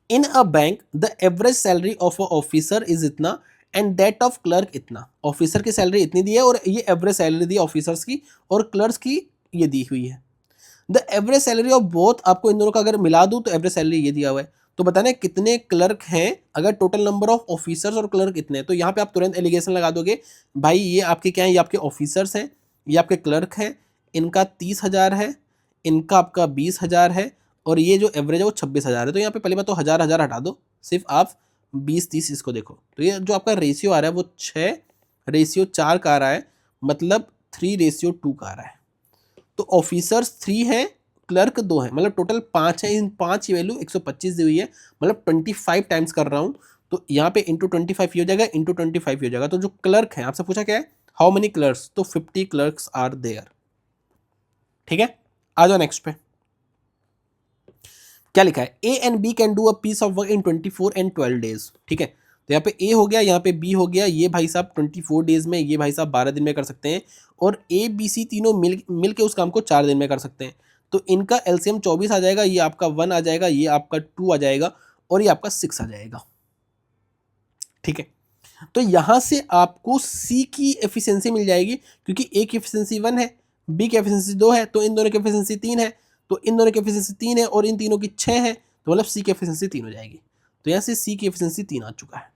in a bank the average salary of a officer is इतना एंड दैट ऑफ क्लर्क इतना। ऑफिसर की सैलरी इतनी दी है और ये एवरेज सैलरी दी ऑफिसर्स की और क्लर्क्स की ये दी हुई है। The average salary of both, आपको इन दोनों का अगर मिला दूं तो एवरेज सैलरी ये दिया हुआ है। तो बताना कितने क्लर्क हैं, अगर टोटल नंबर ऑफ ऑफिसर्स और क्लर्क इतने हैं, तो यहाँ पे आप तुरंत एलिगेशन लगा दोगे, भाई ये आपके क्या है, ये आपके ऑफिसर्स हैं, ये आपके क्लर्क हैं, इनका 30,000 है, इनका आपका 20,000 है और ये जो एवरेज है वो 26,000 है। तो यहाँ पे पहली बात तो 1,000 हटा दो, सिर्फ आप 20-30 इसको देखो। तो ये जो आपका रेशियो आ रहा है वो 6:4 का आ रहा है, मतलब 3:2 का आ रहा है। तो ऑफिसर्स 3 हैं, क्लर्क 2 है, मतलब टोटल 5 है, इन 5 की वैल्यू 125 दी हुई है, मतलब 25 टाइम्स कर रहा हूँ, तो यहाँ पे इंटू 25 हो जाएगा, इंटू 25 हो जाएगा। तो जो क्लर्क है, आपसे पूछा क्या है, हाउ मेनी क्लर्क्स, तो 50 क्लर्क्स आर देयर। ठीक है, आ जाओ नेक्स्ट पे। क्या लिखा है, A and B can do a piece of work in 24 and 12 days. ठीक है, तो यहाँ पे ए हो गया, यहाँ पे बी हो गया, ये भाई साहब 24 डेज में, ये भाई साहब 12 दिन में कर सकते हैं, और ए बी सी तीनों मिल के उस काम को 4 दिन में कर सकते हैं। तो इनका एलसीएम 24 आ जाएगा, ये आपका 1 आ जाएगा, ये आपका 2 आ जाएगा, और ये आपका 6 आ जाएगा। ठीक है, तो यहां से आपको सी की एफिशिएंसी मिल जाएगी, क्योंकि ए की एफिशिएंसी 1 है, बी की एफिशिएंसी 2 है, तो इन दोनों की एफिशिएंसी 3 है, तो इन दोनों की एफिशिएंसी 3 है, और इन तीनों की 6 है, तो मतलब सी की एफिशिएंसी 3 हो जाएगी। तो यहां से सी की एफिशिएंसी 3 आ चुका है।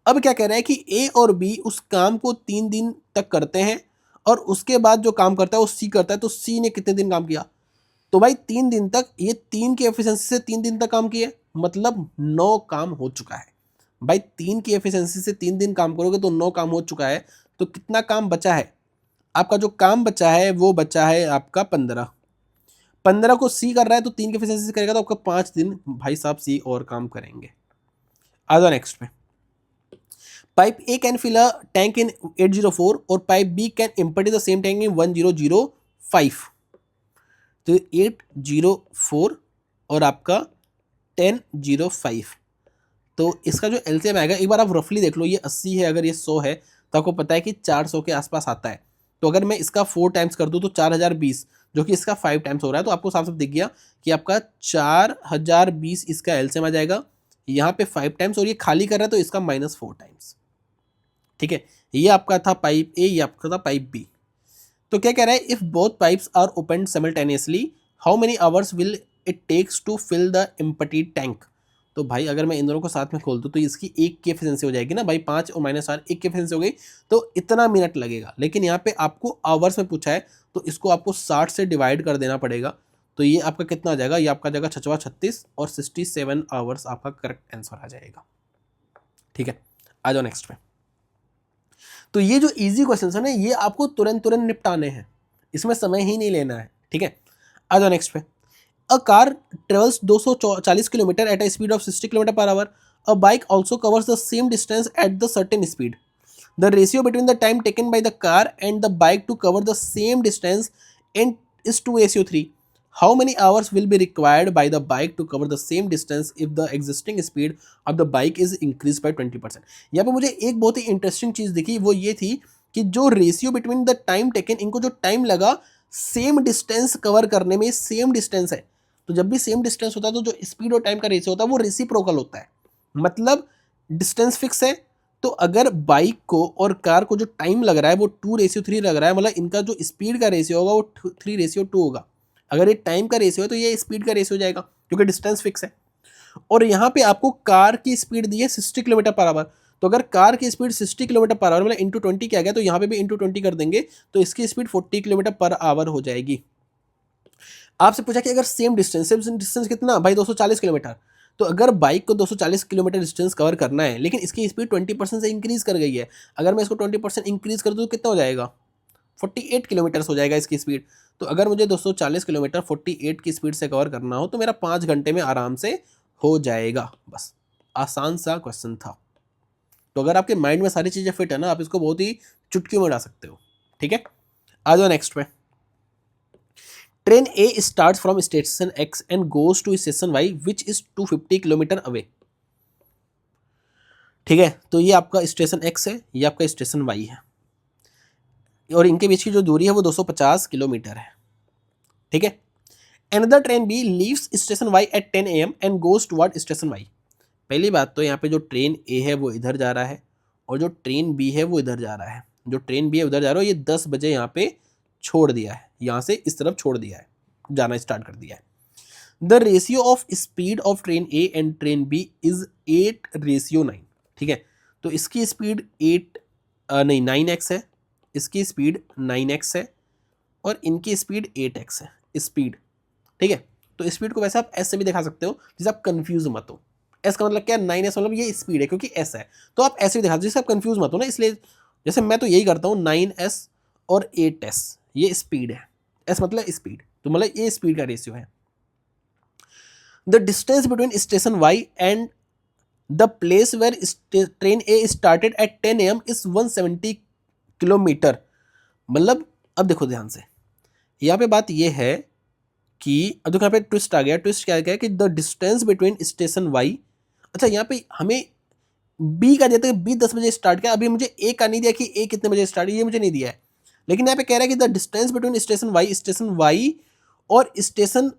अब क्या कह रहा है कि ए और बी उस काम को 3 दिन तक करते हैं, और उसके बाद जो काम करता है वो सी करता है, तो सी ने कितने दिन काम किया, तो भाई 3 दिन तक, ये 3 की एफिशिएंसी से 3 दिन तक काम किए, मतलब 9 काम हो चुका है। भाई 3 की एफिशिएंसी से 3 दिन काम करोगे तो 9 काम हो चुका है, तो कितना काम बचा है, आपका जो काम बचा है वो बचा है आपका 15 को सी कर रहा है, तो 3 की एफिशिएंसी से करेगा तो आपका 5 दिन भाई साहब सी और काम करेंगे। आ जाओ नेक्स्ट पे। Pipe A can fill a tank in 804 और pipe B can empty the same tank in 1005। तो 804 और आपका 1005, तो इसका जो एलसीएम आएगा, एक बार आप रफली देख लो, ये 80 है, अगर ये 100 है, तो आपको पता है कि 400 के आसपास आता है। तो अगर मैं इसका 4 टाइम्स कर दूं तो 4020, जो कि इसका 5 टाइम्स हो रहा है, तो आपको साफ साफ दिख गया कि आपका 4020 इसका एलसीएम आ जाएगा, यहाँ पे 5 टाइम्स, और ये खाली कर रहा है तो इसका -4 टाइम्स। ठीक है, ये आपका था पाइप ए, ये आपका था पाइप बी। तो क्या कह रहा है, if both pipes are open simultaneously how many hours will it takes to fill the empty tank. तो भाई अगर मैं इन दोनों को साथ में खोल दूँ तो इसकी एक की एफिशिएंसी हो जाएगी ना भाई, 5 और -4 एक की एफिशिएंसी हो गई, तो इतना मिनट लगेगा। लेकिन यहाँ पे आपको आवर्स में पूछा है, तो इसको आपको 60 से डिवाइड कर देना पड़ेगा, तो ये आपका कितना आ जाएगा, ये आपका जाएगा 6 36 और 67 आवर्स आपका करेक्ट आंसर आ जाएगा। ठीक है, आ जाओ नेक्स्ट पे। तो ये जो इजी क्वेश्चन है ना, ये आपको तुरंत निपटाने हैं, इसमें समय ही नहीं लेना है। ठीक है, आ जाओ नेक्स्ट पे। A car travels 240 kilometre at a speed of 60 kilometre per hour. A bike also covers the same distance at the certain speed. The ratio between the time taken by the car and the bike to cover the same distance and is 2:3। How many hours will be required by the bike to cover the same distance if the existing speed of the bike is increased by 20%? यहाँ पे मुझे एक बहुत ही interesting चीज़ दिखी, वो ये थी कि जो ratio between the time taken, इनको जो टाइम लगा सेम डिस्टेंस कवर करने में, सेम डिस्टेंस है, तो जब भी सेम डिस्टेंस होता है तो जो स्पीड और टाइम का रेशियो होता है वो रेसिप्रोकल होता है, मतलब डिस्टेंस फिक्स है। तो अगर बाइक को और कार को जो टाइम लग रहा है वो 2:3 लग रहा है, मतलब इनका जो स्पीड का रेशियो होगा वो 3:2 होगा। अगर ये टाइम का रेशियो है तो ये स्पीड का रेशियो जाएगा, क्योंकि डिस्टेंस फिक्स है। और यहाँ पे आपको कार की स्पीड दी है 60 किलोमीटर पर आवर, तो अगर कार की स्पीड 60 किलोमीटर पर आवर मतलब इंटू 20 क्या गया, तो यहाँ पे भी इंटू 20 कर देंगे, तो इसकी स्पीड 40 किलोमीटर पर आवर हो जाएगी। आपसे पूछा कि अगर सेम डिस्टेंस कितना भाई, 240 किलोमीटर, तो अगर बाइक को 240 किलोमीटर डिस्टेंस कवर करना है, लेकिन इसकी स्पीड 20% से इंक्रीज कर गई है, अगर मैं इसको 20% इंक्रीज कर दूँ तो कितना हो जाएगा, 48 किलोमीटर्स हो जाएगा इसकी स्पीड। तो अगर मुझे 240 किलोमीटर 48 की स्पीड से कवर करना हो तो मेरा 5 घंटे में आराम से हो जाएगा। बस आसान सा क्वेश्चन था। तो अगर आपके माइंड में सारी चीज़ें फिट है ना, आप इसको बहुत ही चुटकियों में उड़ा सकते हो। ठीक है, आ जाओ नेक्स्ट पे। Train A start from station X and goes to station Y which is 250 kilometre away. ठीक है, तो ये आपका स्टेशन एक्स है, ये आपका स्टेशन वाई है, और इनके बीच की जो दूरी है वो 250 किलोमीटर है। ठीक है, Another train B leaves station Y at 10 AM and goes toward station Y। पहली बात तो यहाँ पे जो ट्रेन A है वो इधर जा रहा है, और जो ट्रेन B है वो इधर जा रहा है। जो ट्रेन B है उधर जा रहा है, ये 10 बजे यहाँ पे छोड़ दिया है, यहाँ से इस तरफ छोड़ दिया है, जाना स्टार्ट कर दिया है। The ratio of speed of train A and train B is 8:9। ठीक है, तो इसकी स्पीड 9x है, इसकी स्पीड 9x है, और इनकी स्पीड 8x है स्पीड। ठीक है, तो स्पीड को वैसे आप एस से भी दिखा सकते हो, जिससे आप कंफ्यूज मत हो। एस का मतलब क्या, 9s मतलब ये स्पीड है क्योंकि एस है, तो आप ऐसे भी दिखा, जिससे आप कंफ्यूज मत हो ना, इसलिए जैसे मैं तो यही करता हूँ, 9s और 8s ये स्पीड है, एस मतलब स्पीड। तो मतलब ये स्पीड का रेशियो है। The distance between station Y and the place where train A started at 10 AM is 170 kilometre. मतलब अब देखो ध्यान से, यहाँ पे बात ये है कि अब देखो यहाँ पे ट्विस्ट आ गया। ट्विस्ट क्या है कि the distance between station Y, अच्छा यहाँ पे हमें बी का देते हैं, बी 10 बजे स्टार्ट किया, अभी मुझे ए का नहीं दिया कि ए कितने बजे स्टार्ट, ये मुझे नहीं दिया है। लेकिन यहाँ पे कह रहा है कि the distance between station Y और स्टेशन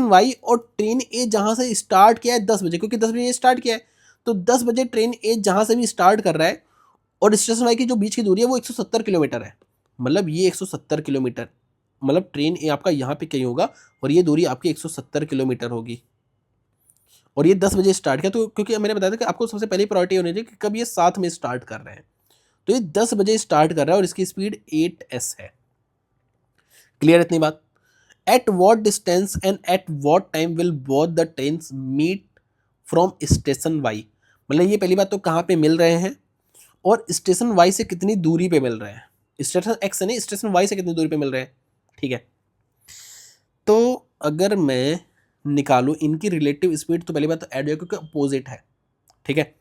वाई और ट्रेन ए जहां से स्टार्ट किया है 10 बजे, क्योंकि 10 बजे स्टार्ट किया है, तो 10 बजे ट्रेन ए जहां से भी स्टार्ट कर रहा है और स्टेशन वाई की जो बीच की दूरी है वो 170 किलोमीटर है। मतलब ये 170 किलोमीटर, मतलब ट्रेन ए आपका यहाँ पे कहीं होगा और ये दूरी आपकी 170 किलोमीटर होगी, और ये 10 बजे स्टार्ट किया। तो क्योंकि मैंने बताया था कि आपको सबसे पहली प्रायोरिटी होनी चाहिए कि कब ये साथ में स्टार्ट कर रहे हैं, तो ये 10 बजे स्टार्ट कर रहा है और इसकी स्पीड 8s है। क्लियर इतनी बात? At what distance and at what time will both the trains meet from station Y. मतलब ये पहली बात तो कहाँ पे मिल रहे हैं और स्टेशन वाई से कितनी दूरी पे मिल रहे हैं, स्टेशन एक्स से नहीं, स्टेशन वाई से कितनी दूरी पे मिल रहे हैं। ठीक है, तो अगर मैं निकालूं इनकी रिलेटिव स्पीड तो पहली बात तो ऐड हो क्योंकि अपोजिट है। ठीक है,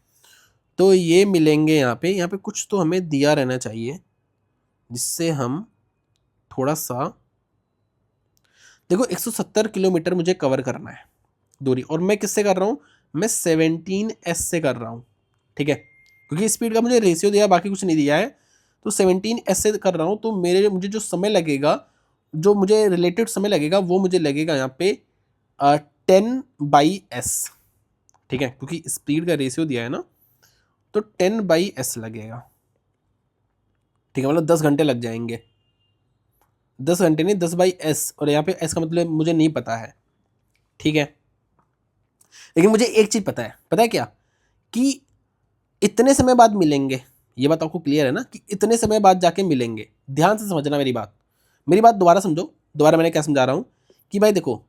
तो ये मिलेंगे यहाँ पे कुछ तो हमें दिया रहना चाहिए जिससे हम थोड़ा सा, देखो 170 किलोमीटर मुझे कवर करना है दूरी, और मैं किससे कर रहा हूँ, मैं 17s से कर रहा हूँ। ठीक है, क्योंकि स्पीड का मुझे रेशियो दिया, बाकी कुछ नहीं दिया है, तो 17s से कर रहा हूँ। तो मुझे जो समय लगेगा, जो मुझे रिलेटेड समय लगेगा वो मुझे लगेगा यहाँ पे 10/s। ठीक है, क्योंकि स्पीड का रेशियो दिया है ना, तो 10/s लगेगा। ठीक है, मतलब 10 घंटे लग जाएंगे, 10 घंटे नहीं 10/s, और यहाँ पे s का मतलब मुझे नहीं पता है। ठीक है, लेकिन मुझे एक चीज पता है क्या, कि इतने समय बाद मिलेंगे। ये बात आपको क्लियर है ना कि इतने समय बाद जाके मिलेंगे। ध्यान से समझना मेरी बात दोबारा समझो। दोबारा मैंने क्या समझा रहा हूं कि भाई देखो,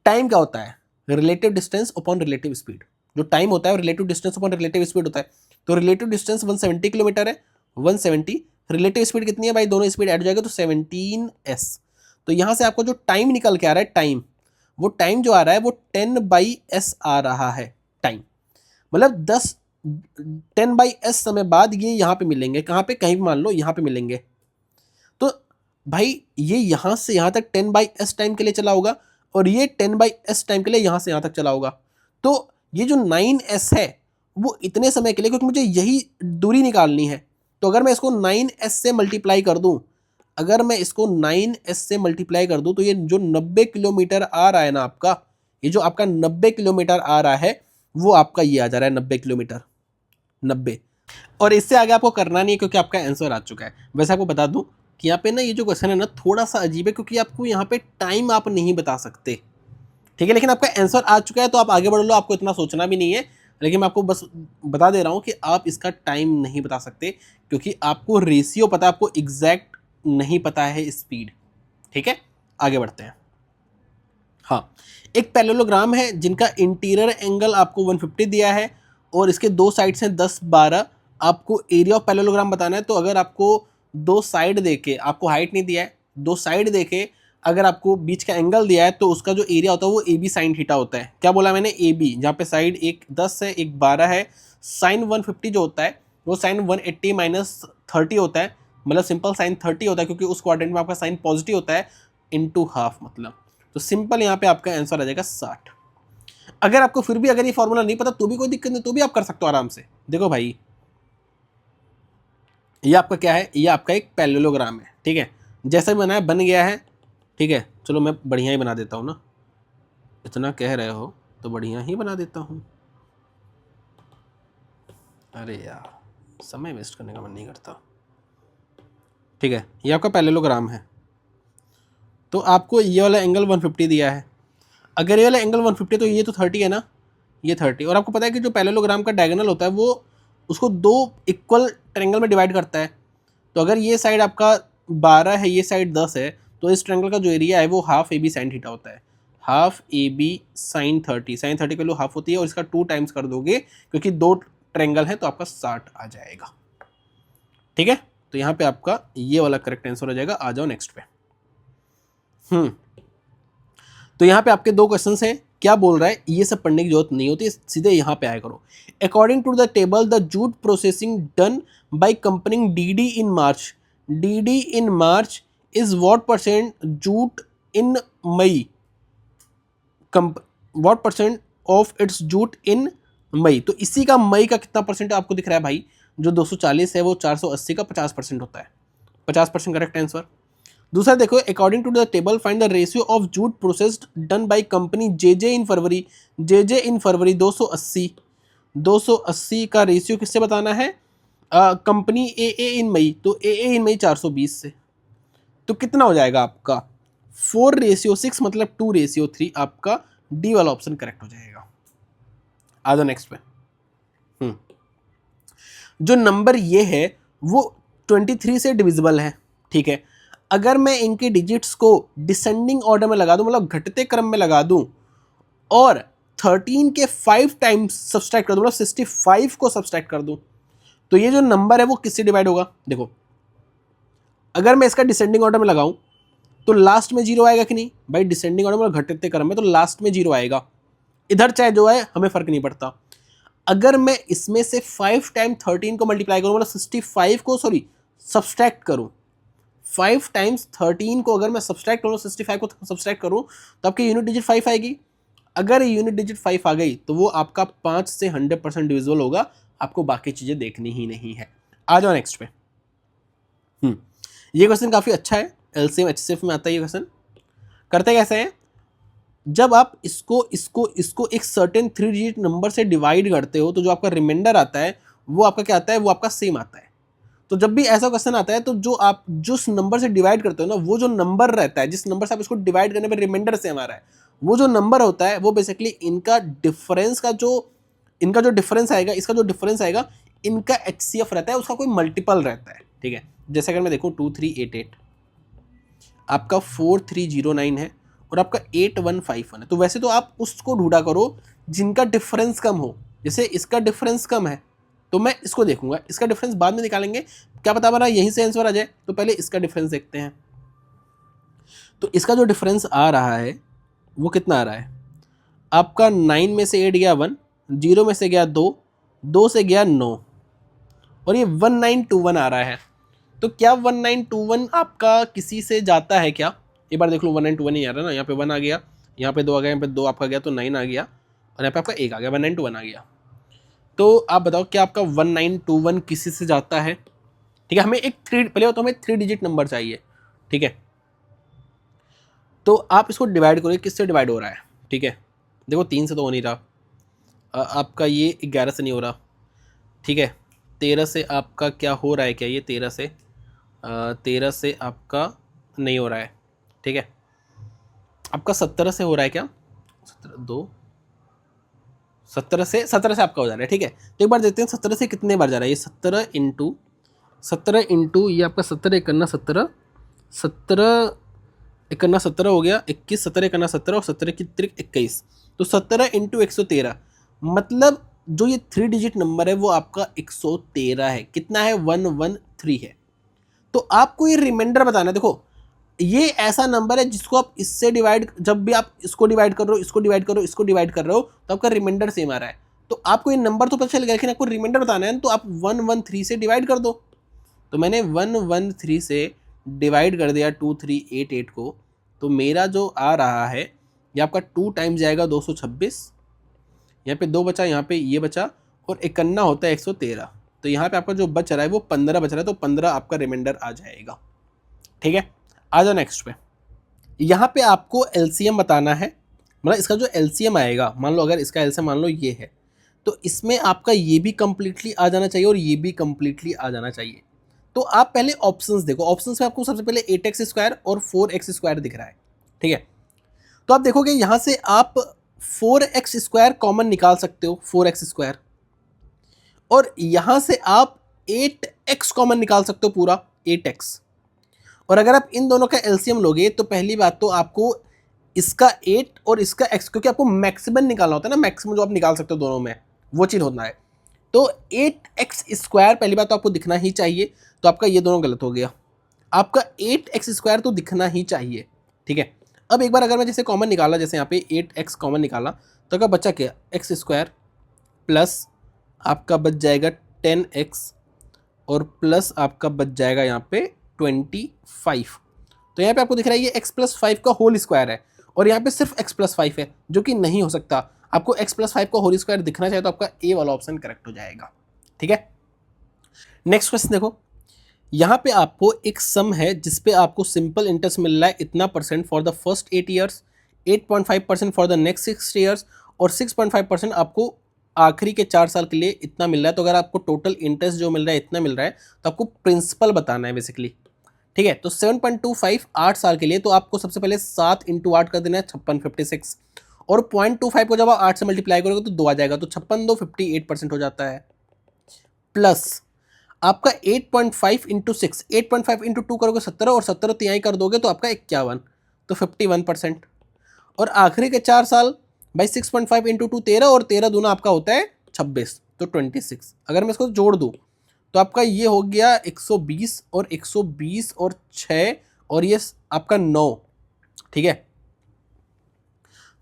टाइम क्या होता है, relative distance upon relative speed. जो टाइम होता है वो relative distance upon relative speed होता है। तो रिलेटिव डिस्टेंस 170 किलोमीटर है, 170, रिलेटिव स्पीड कितनी है भाई, दोनों स्पीड ऐड हो जाएगा तो 17s। तो यहां से आपको जो टाइम निकल के आ रहा है, वो टाइम जो आ रहा है वो 10/s आ रहा है टाइम। मतलब 10/s समय बाद ये यहाँ पे मिलेंगे, कहाँ पे, कहीं भी मान लो यहाँ पे मिलेंगे। तो भाई ये यहाँ से यहाँ तक 10/s टाइम के लिए चला होगा, और ये 10/s टाइम के लिए यहाँ से यहाँ तक चला होगा। तो ये जो 9s है वो इतने समय के लिए, क्योंकि मुझे यही दूरी निकालनी है। तो अगर मैं इसको 9s से मल्टीप्लाई कर दूं, तो ये जो 90 किलोमीटर आ रहा है ना आपका, ये जो आपका 90 किलोमीटर आ रहा है वो आपका ये आ जा रहा है 90 किलोमीटर, 90। और इससे आगे आपको करना नहीं है क्योंकि आपका आंसर आ चुका है। वैसे आपको बता दूं कि यहाँ पे ना ये जो क्वेश्चन है ना थोड़ा सा अजीब है, क्योंकि आपको यहाँ पे टाइम आप नहीं बता सकते। ठीक है, लेकिन आपका आंसर आ चुका है तो आप आगे बढ़ लो, आपको इतना सोचना भी नहीं है। लेकिन मैं आपको बस बता दे रहा हूँ कि आप इसका टाइम नहीं बता सकते, क्योंकि आपको रेशियो पता है, आपको एग्जैक्ट नहीं पता है स्पीड। ठीक है, आगे बढ़ते हैं। हाँ, एक पैरेललोग्राम है जिनका इंटीरियर एंगल आपको 150 दिया है और इसके दो साइड्स हैं 10-12। आपको एरिया ऑफ पैरेललोग्राम बताना है। तो अगर आपको दो साइड देके, आपको हाइट नहीं दिया है, दो साइड देके अगर आपको बीच का एंगल दिया है तो उसका जो एरिया होता है वो AB साइन थीटा होता है। क्या बोला मैंने, AB, जहाँ पे साइड एक 10 है एक 12 है। साइन 150 जो होता है वो साइन 180 माइनस 30 होता है, मतलब सिंपल साइन 30 होता है, क्योंकि उस क्वाड्रेंट में आपका साइन पॉजिटिव होता है, इंटू हाफ मतलब। तो सिंपल यहाँ पे आपका आंसर आ जाएगा 60। अगर आपको फिर भी अगर ये फॉर्मूला नहीं पता तो भी कोई दिक्कत नहीं, तो भी आप कर सकते हो आराम से। देखो भाई, ये आपका क्या है, ये आपका एक पैरेललोग्राम है। ठीक है, जैसा भी बनाया बन गया है। ठीक है, चलो मैं बढ़िया ही बना देता हूँ ना, इतना कह रहे हो तो बढ़िया ही बना देता हूँ। अरे यार, समय वेस्ट करने का मन नहीं करता। ठीक है, ये आपका पैरेललोग्राम है, तो आपको ये वाला एंगल 150 दिया है। अगर ये वाला एंगल 150 तो ये तो 30 है ना, ये 30। और आपको पता है कि जो पैरेललोग्राम का डायगोनल होता है वो उसको दो इक्वल ट्रायंगल में डिवाइड करता है। तो अगर ये साइड आपका 12 है, ये साइड 10 है, तो इस ट्रायंगल का जो एरिया है वो हाफ AB साइन थीटा होता है। हाफ AB साइन 30, साइन 30 की वैल्यू हाफ होती है, और इसका 2 टाइम्स कर दोगे क्योंकि दो ट्रायंगल है तो आपका 60 आ जाएगा। ठीक है, तो यहाँ पे आपका ये वाला करेक्ट आंसर हो जाएगा। आ जाओ नेक्स्ट पे। तो यहाँ पे आपके दो क्वेश्चन हैं। क्या बोल रहा है, ये सब पढ़ने की जरूरत नहीं होती, सीधे यहाँ पे आया करो। According to the table the jute processing done by company DD in March, DD in March is what percent jute in May, what percent of its jute in May. तो इसी का मई का कितना परसेंट आपको दिख रहा है भाई, जो 240 है वो 480 का 50% होता है, 50% करेक्ट आंसर। दूसरा देखो, according to the table find the ratio of jute processed done by company JJ in February, JJ in February 280, 280 का रेशियो किससे बताना है, कंपनी ए इन मई, तो ए इन मई 420 से। तो कितना हो जाएगा आपका 4:6 मतलब 2:3, आपका डी वाला ऑप्शन करेक्ट हो जाएगा। आ जाओ नेक्स्ट पे। जो नंबर ये है वो 23 से डिविजिबल है, ठीक है। अगर मैं इनके डिजिट्स को डिसेंडिंग ऑर्डर में लगा दूं, मतलब घटते क्रम में लगा दूं, और 13 के 5 टाइम्स सब्सट्रैक्ट कर दूं, मतलब 65 को सब्सट्रैक्ट कर दूं, तो ये जो नंबर है वो किससे डिवाइड होगा। देखो, अगर मैं इसका डिसेंडिंग ऑर्डर में लगाऊं तो लास्ट में 0 आएगा कि नहीं भाई, डिसेंडिंग ऑर्डर में घटते क्रम में तो लास्ट में 0 आएगा, इधर चाहे जो है हमें फर्क नहीं पड़ता। अगर मैं इसमें से 5 टाइम 13 को मल्टीप्लाई करूं, मतलब 65 को सब्सट्रैक्ट करूं, 5 टाइम्स 13 को अगर मैं सब्सट्रैक्ट करूं, 65 को सब्सट्रैक्ट करूं, तो आपकी यूनिट डिजिट 5 आएगी। अगर यूनिट डिजिट 5 आ गई तो वो आपका 5 से 100% डिविजिबल होगा, आपको बाकी चीजें देखनी ही नहीं है। आ जाओ नेक्स्ट पे। ये क्वेश्चन काफी अच्छा है, एलसीएम एचसीएफ में आता है ये क्वेश्चन। करते कैसे हैं, जब आप इसको एक सर्टेन 3 डिजिट नंबर से डिवाइड करते हो तो जो आपका रिमाइंडर आता है वो आपका क्या आता है, वो आपका सेम आता है। तो जब भी ऐसा क्वेश्चन आता है तो जो आप जिस नंबर से डिवाइड करते हो ना, वो जो नंबर रहता है, जिस नंबर से आप इसको डिवाइड करने पर रिमाइंडर सेम आ रहा है, वो जो नंबर होता है वो बेसिकली इनका डिफरेंस जो डिफरेंस आएगा, इसका जो डिफरेंस आएगा, इनका एचसीएफ रहता है, उसका कोई मल्टीपल रहता है, ठीक है। जैसे अगर मैं देखूँ 2388, आपका 4309 है और आपका 8151 है, तो वैसे तो आप उसको ढूंढा करो जिनका डिफरेंस कम हो। जैसे इसका डिफरेंस कम है तो मैं इसको देखूंगा, इसका डिफरेंस बाद में निकालेंगे, क्या पता हमारा यहीं से आंसर आ जाए। तो पहले इसका डिफरेंस देखते हैं। तो इसका जो डिफरेंस आ रहा है वो कितना आ रहा है, आपका 9 में से 8 गया 1, 0 में से गया 2, 2 से गया 9, और ये 1921 आ रहा है। तो क्या 1921 आपका किसी से जाता है क्या, एक बार देख लो। 1921 ही आ रहा है ना, यहाँ पे 1 आ गया, यहाँ पे 2 आ गया, यहाँ पे 2 आपका गया तो 9 आ गया, और यहाँ पे आपका 1 आ गया, 1921 आ गया। तो आप बताओ क्या आपका 1921 किसी से जाता है, ठीक है। हमें एक पहले तो हमें 3 डिजिट नंबर चाहिए, ठीक है। तो आप इसको डिवाइड करो, किससे डिवाइड हो रहा है, ठीक है। देखो 3 से तो हो नहीं रहा, आपका ये 11 से नहीं हो रहा, ठीक है। 13 से आपका क्या हो रहा है, क्या ये 13 से आपका नहीं हो रहा है, ठीक है। आपका 17 से हो रहा है क्या, 17 से आपका हो जा रहा है, ठीक है। तो एक बार देखते हैं 17 से कितने बार जा रहा है। ये 17 इंटू ये आपका 17 इकन्ना 17, 17 इकन्ना 17 हो गया 21, 17 इकन्ना 17 और 17 की त्रिक 21, तो 17 इंटू 113, मतलब जो ये 3 डिजिट नंबर है वो आपका 113 है। कितना है, 113 है। तो आपको ये रिमाइंडर बताना है। देखो ये ऐसा नंबर है जिसको आप इससे डिवाइड, जब भी आप इसको डिवाइड कर रहे हो, इसको डिवाइड कर रहे हो, इसको डिवाइड कर रहे हो, तो आपका रिमाइंडर सेम आ रहा है। तो आपको ये नंबर तो पता चल गया, लेकिन आपको रिमाइंडर बताना है, तो आप 113 से डिवाइड कर दो। तो मैंने 113 से डिवाइड कर दिया 2388 को, तो मेरा जो आ रहा है ये आपका 2 टाइम्स जाएगा 226, यहाँ पे 2 बचा, यहाँ पे ये बचा, और इकन्ना होता है 113, तो यहाँ पे आपका जो बच रहा है वो 15 बच रहा है, तो 15 आपका रिमाइंडर आ जाएगा, ठीक है। आ जाओ नेक्स्ट पे। यहाँ पे आपको एलसीएम बताना है, मतलब इसका जो एलसीएम आएगा, मान लो अगर इसका एलसीएम मान लो ये है, तो इसमें आपका ये भी कंप्लीटली आ जाना चाहिए और ये भी कंप्लीटली आ जाना चाहिए। तो आप पहले ऑप्शंस देखो, ऑप्शंस में आपको सबसे पहले 8x² और 4x² दिख रहा है, ठीक है। तो आप देखोगे यहाँ से आप 4x² कॉमन निकाल सकते हो, 4x², और यहाँ से आप 8x कॉमन निकाल सकते हो, पूरा 8x। और अगर आप इन दोनों का एलसीएम लोगे तो पहली बात तो आपको इसका 8 और इसका x, क्योंकि आपको मैक्सिमम निकालना होता है ना, मैक्सिमम जो आप निकाल सकते हो दोनों में, वो चीज़ होना है। तो 8x² पहली बात तो आपको दिखना ही चाहिए, तो आपका ये दोनों गलत हो गया। आपका 8x² तो दिखना ही चाहिए, ठीक है। अब एक बार अगर मैं जैसे कॉमन निकाला, जैसे यहाँ पे 8x कॉमन निकाला, तो अगर बचा क्या, एक्स स्क्वायर प्लस आपका बच जाएगा 10x और प्लस आपका बच जाएगा यहाँ पे 25। तो यहाँ पे आपको दिख रहा है ये x+5 का होल स्क्वायर है और यहाँ पे सिर्फ x+5 है, जो कि नहीं हो सकता। आपको x+5 का होल स्क्वायर दिखना चाहिए तो आपका ए वाला ऑप्शन करेक्ट हो जाएगा। ठीक है, नेक्स्ट क्वेश्चन देखो, यहाँ पे आपको एक सम है जिसपे आपको सिंपल इंटरेस्ट मिल रहा है इतना percent for the first 8 years, 8.5% for the next 6 years और 6.5% आपको आखिरी के 4 साल के लिए इतना मिल रहा है। तो अगर आपको टोटल इंटरेस्ट जो मिल रहा है इतना मिल रहा है तो आपको प्रिंसिपल बताना है बेसिकली। ठीक है, तो 7.25 8 साल के लिए, तो आपको सबसे पहले 7 × 8 कर देना है 56 56 और 0.25 को जब आप 8 से मल्टीप्लाई करोगे तो 2 आ जाएगा, तो 56 2 58% हो जाता है। प्लस आपका 8.5 × 6, 8.5 × 2 करोगे 17 और 17 तिहाई कर दोगे तो आपका 51, तो 51%। और आखिरी के 4 साल भाई 6.5 × 2 13 और 13 दूना आपका होता है 26, तो 26। अगर मैं इसको जोड़ दूँ तो आपका ये हो गया 120 और 120 और 6 और ये आपका 9। ठीक है,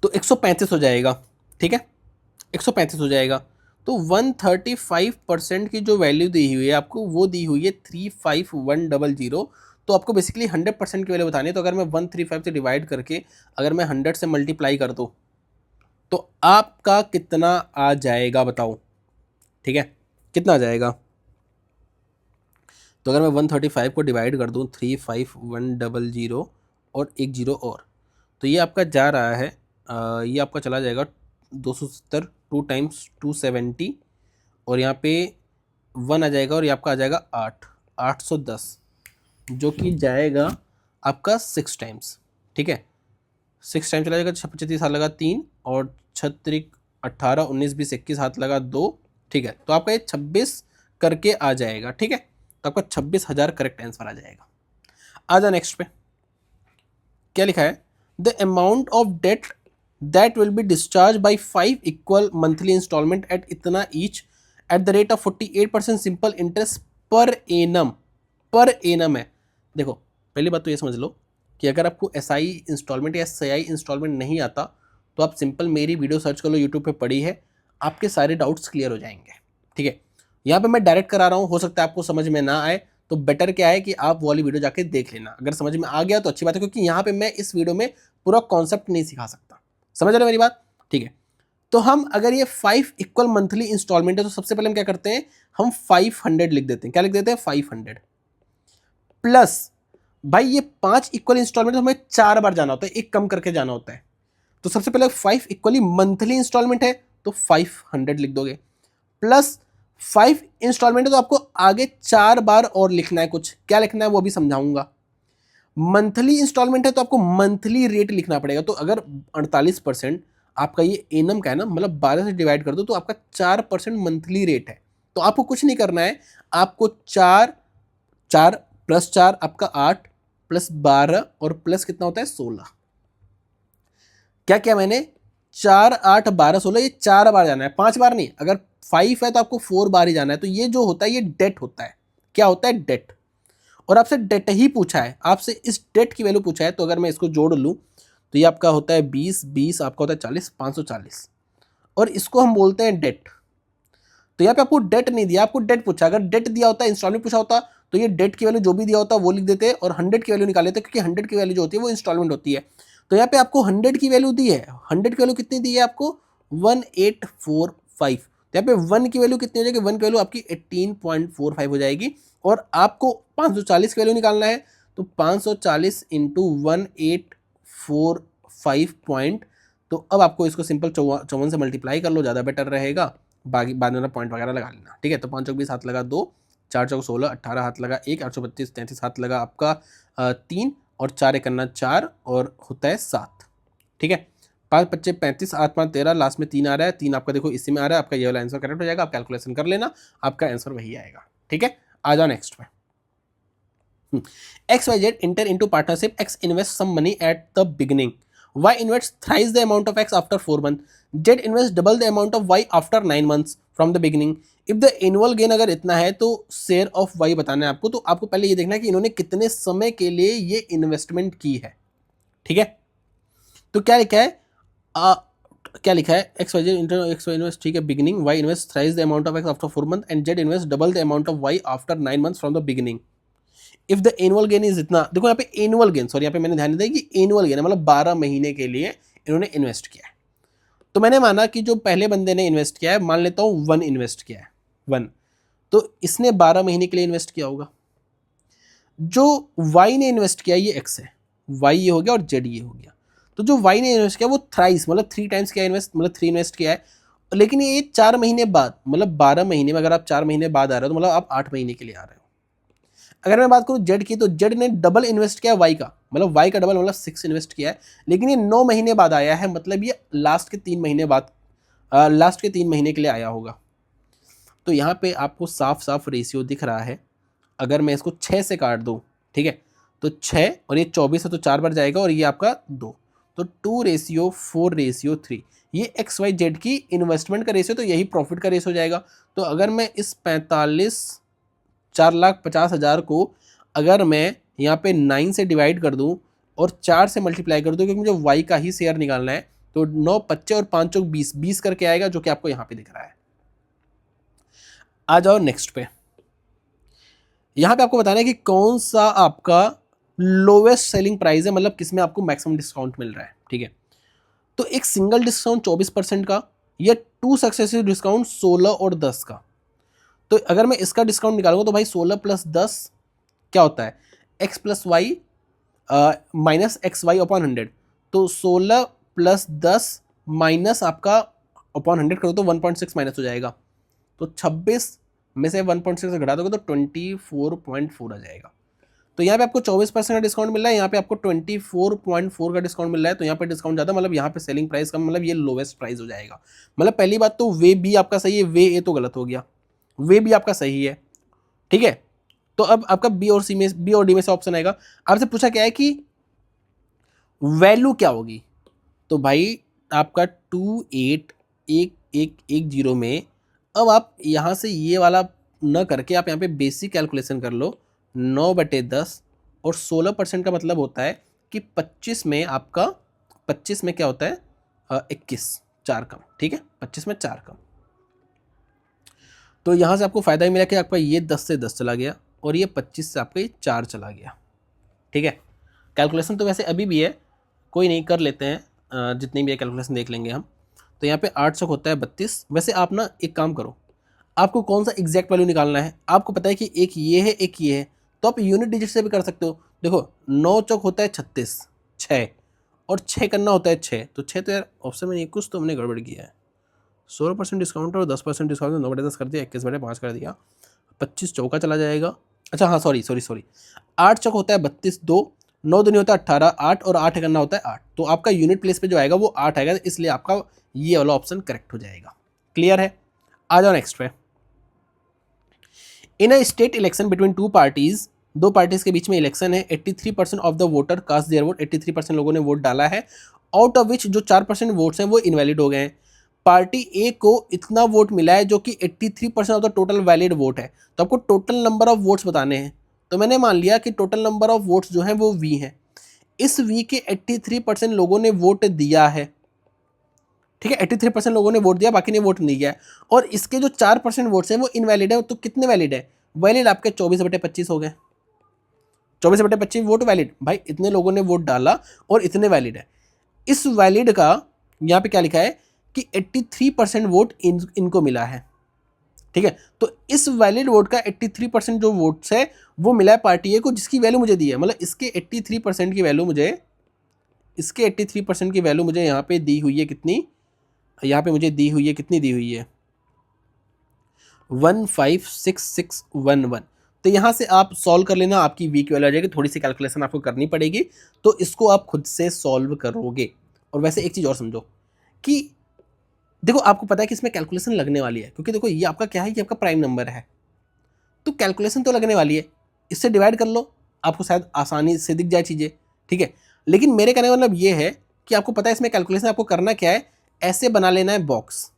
तो 135 हो जाएगा। ठीक है, 135 हो जाएगा। तो 135% की जो वैल्यू दी हुई है आपको वो दी हुई है 35100। तो आपको बेसिकली 100% की वैल्यू बतानी है। तो अगर मैं 135 से डिवाइड करके अगर मैं 100 से मल्टीप्लाई कर दूँ तो आपका कितना आ जाएगा बताओ। ठीक है, कितना आ जाएगा, तो अगर मैं 135 को डिवाइड कर दूँ 35100 और एक जीरो और, तो ये आपका जा रहा है ये आपका चला जाएगा 270, 2 × 270 और यहाँ पे 1 आ जाएगा और ये आपका आ जाएगा 810, जो कि जाएगा आपका 6 टाइम्स। ठीक है, 6 टाइम चला जाएगा, 25 हाथ लगा 3 और 6 18 19 20 21 हाथ लगा 2। ठीक है, तो आपका ये 26 करके आ जाएगा। ठीक है, तो आपका 26,000 करेक्ट आंसर आ जाएगा। आ जाओ नेक्स्ट पे, क्या लिखा है, the amount of debt that will be discharged by 5 equal monthly instalment at इतना each at the rate of 48% simple interest per annum. Per annum है। देखो पहली बात तो ये समझ लो कि अगर आपको SI इंस्टॉलमेंट या SI इंस्टॉलमेंट नहीं आता तो आप सिंपल मेरी वीडियो सर्च कर लो, यूट्यूब पे पड़ी है, आपके सारे डाउट्स क्लियर हो जाएंगे। ठीक है, यहाँ पे मैं डायरेक्ट करा रहा हूँ, हो सकता है आपको समझ में ना आए, तो बेटर क्या है कि आप वो वाली वीडियो जाके देख लेना। अगर समझ में आ गया तो अच्छी बात है, क्योंकि यहाँ पे मैं इस वीडियो में पूरा कॉन्सेप्ट नहीं सिखा सकता। समझ रहे हो मेरी बात। ठीक है, तो हम अगर ये 5 इक्वल मंथली इंस्टॉलमेंट है तो सबसे पहले हम क्या करते हैं, हम 500 लिख देते हैं। क्या लिख देते हैं, 500 प्लस भाई ये 5 इक्वल इंस्टॉलमेंट तो हमें 4 बार जाना होता है, एक कम करके जाना होता है। तो सबसे पहले 5 इक्वली मंथली इंस्टॉलमेंट है तो 500 लिख दोगे, प्लस 5 इंस्टॉलमेंट है तो आपको आगे 4 बार और लिखना है। कुछ क्या लिखना है वो भी समझाऊंगा। मंथली इंस्टॉलमेंट है तो आपको मंथली रेट लिखना पड़ेगा। तो अगर 48% आपका ये एनम का है ना, मतलब 12 से डिवाइड कर दो तो आपका 4% मंथली रेट है। तो आपको कुछ नहीं करना है, आपको 4 4 + 4 आपका 8 + 12 और प्लस कितना होता है 16। क्या क्या मैंने 4 8 12 16, ये 4 बार जाना है, 5 बार नहीं। अगर 5 है तो आपको 4 बार ही जाना है। तो ये जो होता है ये डेट होता है। क्या होता है, डेट। और आपसे डेट ही पूछा है, आपसे इस डेट की वैल्यू पूछा है। तो अगर मैं इसको जोड़ लूँ तो ये आपका होता है 20 20 आपका होता है 40 540 और इसको हम बोलते हैं डेट। तो यहाँ पे आपको डेट नहीं दिया, आपको डेट पूछा। अगर डेट दिया होता, इंस्टॉलमेंट पूछा होता तो ये डेट की वैल्यू जो भी दिया होता वो लिख देते और 100 की वैल्यू निकाल लेते, क्योंकि 100 की वैल्यू जो होती है वो इंस्टॉलमेंट होती है। तो यहाँ पे आपको 100 की वैल्यू दी है। 100 की वैल्यू कितनी दी है आपको, 1845। तो यहाँ पे 1 की वैल्यू कितनी हो जाएगी, 1 की वैल्यू आपकी 18.45 हो जाएगी। और आपको 540 की वैल्यू निकालना है तो 540 × 1845 पॉइंट। तो अब आपको इसको सिंपल 54 से मल्टीप्लाई कर लो, ज़्यादा बेटर रहेगा। बाकी बाद में पॉइंट वगैरह लगा लेना। ठीक है, तो 5 चौक 20 हाथ लगा 2, 4 चौक 16 18 हाथ लगा 1, 832 33 हाथ लगा आपका 3 और 4 एक करना 4 और होता है 7। ठीक है, 5 25 35 8 5 13, लास्ट में 3 आ रहा है। 3 आपका देखो इसी में आ रहा है, आपका ये वाला आंसर करेक्ट हो जाएगा। आप कैलकुलेशन कर लेना, आपका आंसर वही आएगा। ठीक है, आ जाओ नेक्स्ट पे। XYZ enter into partnership. X invests some money at the beginning. Y invests thrice the amount of X after 4 months. Z invests double the amount of Y after 9 months from the beginning. If the annual gain अगर इतना है तो share of Y बताना है आपको। तो आपको पहले ये देखना है कि इन्होंने कितने समय के लिए ये इन्वेस्टमेंट की है। ठीक है, तो क्या लिखा है, क्या लिखा है, X Y Z enter X Y invest, ठीक है, beginning Y invest thrice the amount of X after 4 month and Z invest double the amount of Y after 9 months from the beginning. If the annual gain is इतना, देखो यहाँ पे annual gain, sorry यहाँ पे मैंने ध्यान नहीं दिया कि एनुअल गेन है, मतलब 12 महीने के लिए इन्होंने इन्वेस्ट किया है। तो मैंने माना कि जो पहले बंदे ने इन्वेस्ट किया है, मान लेता हूँ 1 इन्वेस्ट किया है, 1, तो इसने 12 महीने के लिए इन्वेस्ट किया होगा। जो वाई ने इन्वेस्ट किया ये एक्स है, वाई ये हो गया और जेड ये हो गया। तो जो वाई ने इन्वेस्ट किया वो थ्राइस मतलब 3 टाइम्स किया इन्वेस्ट, मतलब 3 इन्वेस्ट किया है, लेकिन ये 4 महीने बाद, मतलब 12 महीने में अगर आप 4 महीने बाद आ रहे हो तो मतलब आप 8 महीने के लिए आ रहे हो। अगर मैं बात करूँ जेड की, तो जेड ने डबल इन्वेस्ट किया वाई का, मतलब वाई का डबल मतलब 6 इन्वेस्ट किया है, लेकिन ये 9 महीने बाद आया है, मतलब ये लास्ट के 3 महीने बाद, लास्ट के 3 महीने के लिए आया होगा। तो यहाँ पे आपको साफ साफ रेशियो दिख रहा है। अगर मैं इसको 6 से काट दूँ, ठीक है, तो 6 और ये 24 है तो 4 बार जाएगा और ये आपका 2, तो 2:4:3, ये एक्स वाई जेड की इन्वेस्टमेंट का रेशियो, तो यही प्रॉफिट का रेशियो जाएगा। तो अगर मैं इस 4,50,000 को अगर मैं यहाँ पे 9 से डिवाइड कर दूँ और 4 से मल्टीप्लाई कर दूँ, क्योंकि मुझे वाई का ही शेयर निकालना है, तो 9 25 और 5 चौक 20, 20 करके आएगा, जो कि आपको यहाँ पे दिख रहा है। आ जाओ नेक्स्ट पे। यहाँ पे आपको बताना है कि कौन सा आपका लोवेस्ट सेलिंग प्राइस है, मतलब किसमें आपको मैक्सिमम डिस्काउंट मिल रहा है, ठीक है। तो एक सिंगल डिस्काउंट 24% का, या 2 सक्सेसिव डिस्काउंट 16 और 10 का। तो अगर मैं इसका डिस्काउंट निकालूंगा तो भाई 16 + 10 क्या होता है, x + y minus x y upon 100, तो 16 + 10 माइनस आपका अपॉन 100 करो तो 1.6 माइनस हो जाएगा, तो 26 में से 1.6 से घटा दोगे तो 24.4 आ जाएगा। तो यहाँ पे आपको 24% का डिस्काउंट मिल रहा है, यहाँ पे आपको 24.4 का डिस्काउंट मिल रहा है, तो यहाँ पे डिस्काउंट ज़्यादा, मतलब यहाँ पे सेलिंग प्राइस कम, मतलब ये लोवेस्ट प्राइस हो जाएगा। मतलब पहली बात तो वे बी आपका सही है, वे ए तो गलत हो गया, वे बी आपका सही है, ठीक है। तो अब आपका बी और सी में, बी और डी में से ऑप्शन आएगा। आपसे पूछा क्या है कि वैल्यू क्या होगी, तो भाई आपका 281110 में, अब आप यहाँ से ये वाला न करके आप यहाँ पे बेसिक कैलकुलेशन कर लो, 9/10 और 16% का मतलब होता है कि 25 में आपका, 25 में क्या होता है 21, 4 कम, ठीक है, 25 में 4 कम। तो यहाँ से आपको फ़ायदा ही मिला कि आपका ये 10 से 10 चला गया और ये 25 से आपका ये 4 चला गया, ठीक है। कैलकुलेशन तो वैसे अभी भी है, कोई नहीं, कर लेते हैं, जितनी भी है कैलकुलेशन देख लेंगे हम। तो यहाँ पे 8 चौक होता है 32। वैसे आप ना एक काम करो, आपको कौन सा एग्जैक्ट वैल्यू निकालना है, आपको पता है कि एक ये है एक ये है, तो आप यूनिट डिजिट से भी कर सकते हो। देखो 9 चौक होता है 36, 6 और 6 करना होता है 6, तो 6 तो यार ऑप्शन में कुछ तो हमने गड़बड़ किया है। 16% डिस्काउंट और 10% डिस्काउंट, 9/10 कर दिया, 21/5 कर दिया, 25 चौका चला जाएगा। अच्छा हाँ, सॉरी 8 चौक होता है 32, 2 9 दूनी होता है 18, 8 और 8 करना होता है 8, तो आपका यूनिट प्लेस पे जो आएगा वो 8 आएगा, इसलिए आपका ये वाला ऑप्शन करेक्ट हो जाएगा। क्लियर है, आ जाओ नेक्स्ट पे। In a state election between 2 parties, 2 parties के बीच में इलेक्शन है, 83% of the voter cast their vote, 83% लोगों ने वोट डाला है, आउट ऑफ विच जो 4% वोट्स हैं वो इनवैलिड हो गए हैं। पार्टी ए को इतना वोट मिला है जो कि 83% of the total valid vote है, तो आपको टोटल नंबर ऑफ वोट्स बताने हैं। तो मैंने मान लिया कि टोटल नंबर ऑफ वोट्स जो है वो वी है, इस वी के 83% लोगों ने वोट दिया है, ठीक है, 83% लोगों ने वोट दिया, बाकी ने वोट नहीं दिया है, और इसके जो 4% वोट्स हैं वो इनवैलिड है, तो कितने वैलिड है, वैलिड आपके 24/25 हो गए, 24/25 वोट वैलिड, भाई इतने लोगों ने वोट डाला और इतने वैलिड है। इस वैलिड का यहाँ पे क्या लिखा है कि 83% वोट इनको मिला है, ठीक है। तो इस वैलिड वोट का 83% जो वोट्स है वो मिला है पार्टी ए को, जिसकी वैल्यू मुझे दी है, मतलब इसके 83% की वैल्यू मुझे, इसके 83% की वैल्यू मुझे यहाँ पे दी हुई है कितनी, यहाँ पे मुझे दी हुई है, कितनी दी हुई है 156611। तो यहाँ से आप सॉल्व कर लेना, आपकी वी की वैल्यू आ जाएगी, थोड़ी सी कैलकुलेशन आपको करनी पड़ेगी, तो इसको आप खुद से सॉल्व करोगे। और वैसे एक चीज़ और समझो कि देखो आपको पता है कि इसमें कैलकुलेशन लगने वाली है, क्योंकि देखो ये आपका क्या है, ये आपका प्राइम नंबर है, तो कैलकुलेशन तो लगने वाली है, इससे डिवाइड कर लो, आपको शायद आसानी से दिख जाए चीज़ें, ठीक है। लेकिन मेरे कहने का मतलब ये है कि आपको पता है इसमें कैलकुलेशन आपको करना क्या है, ऐसे बना लेना है बॉक्स,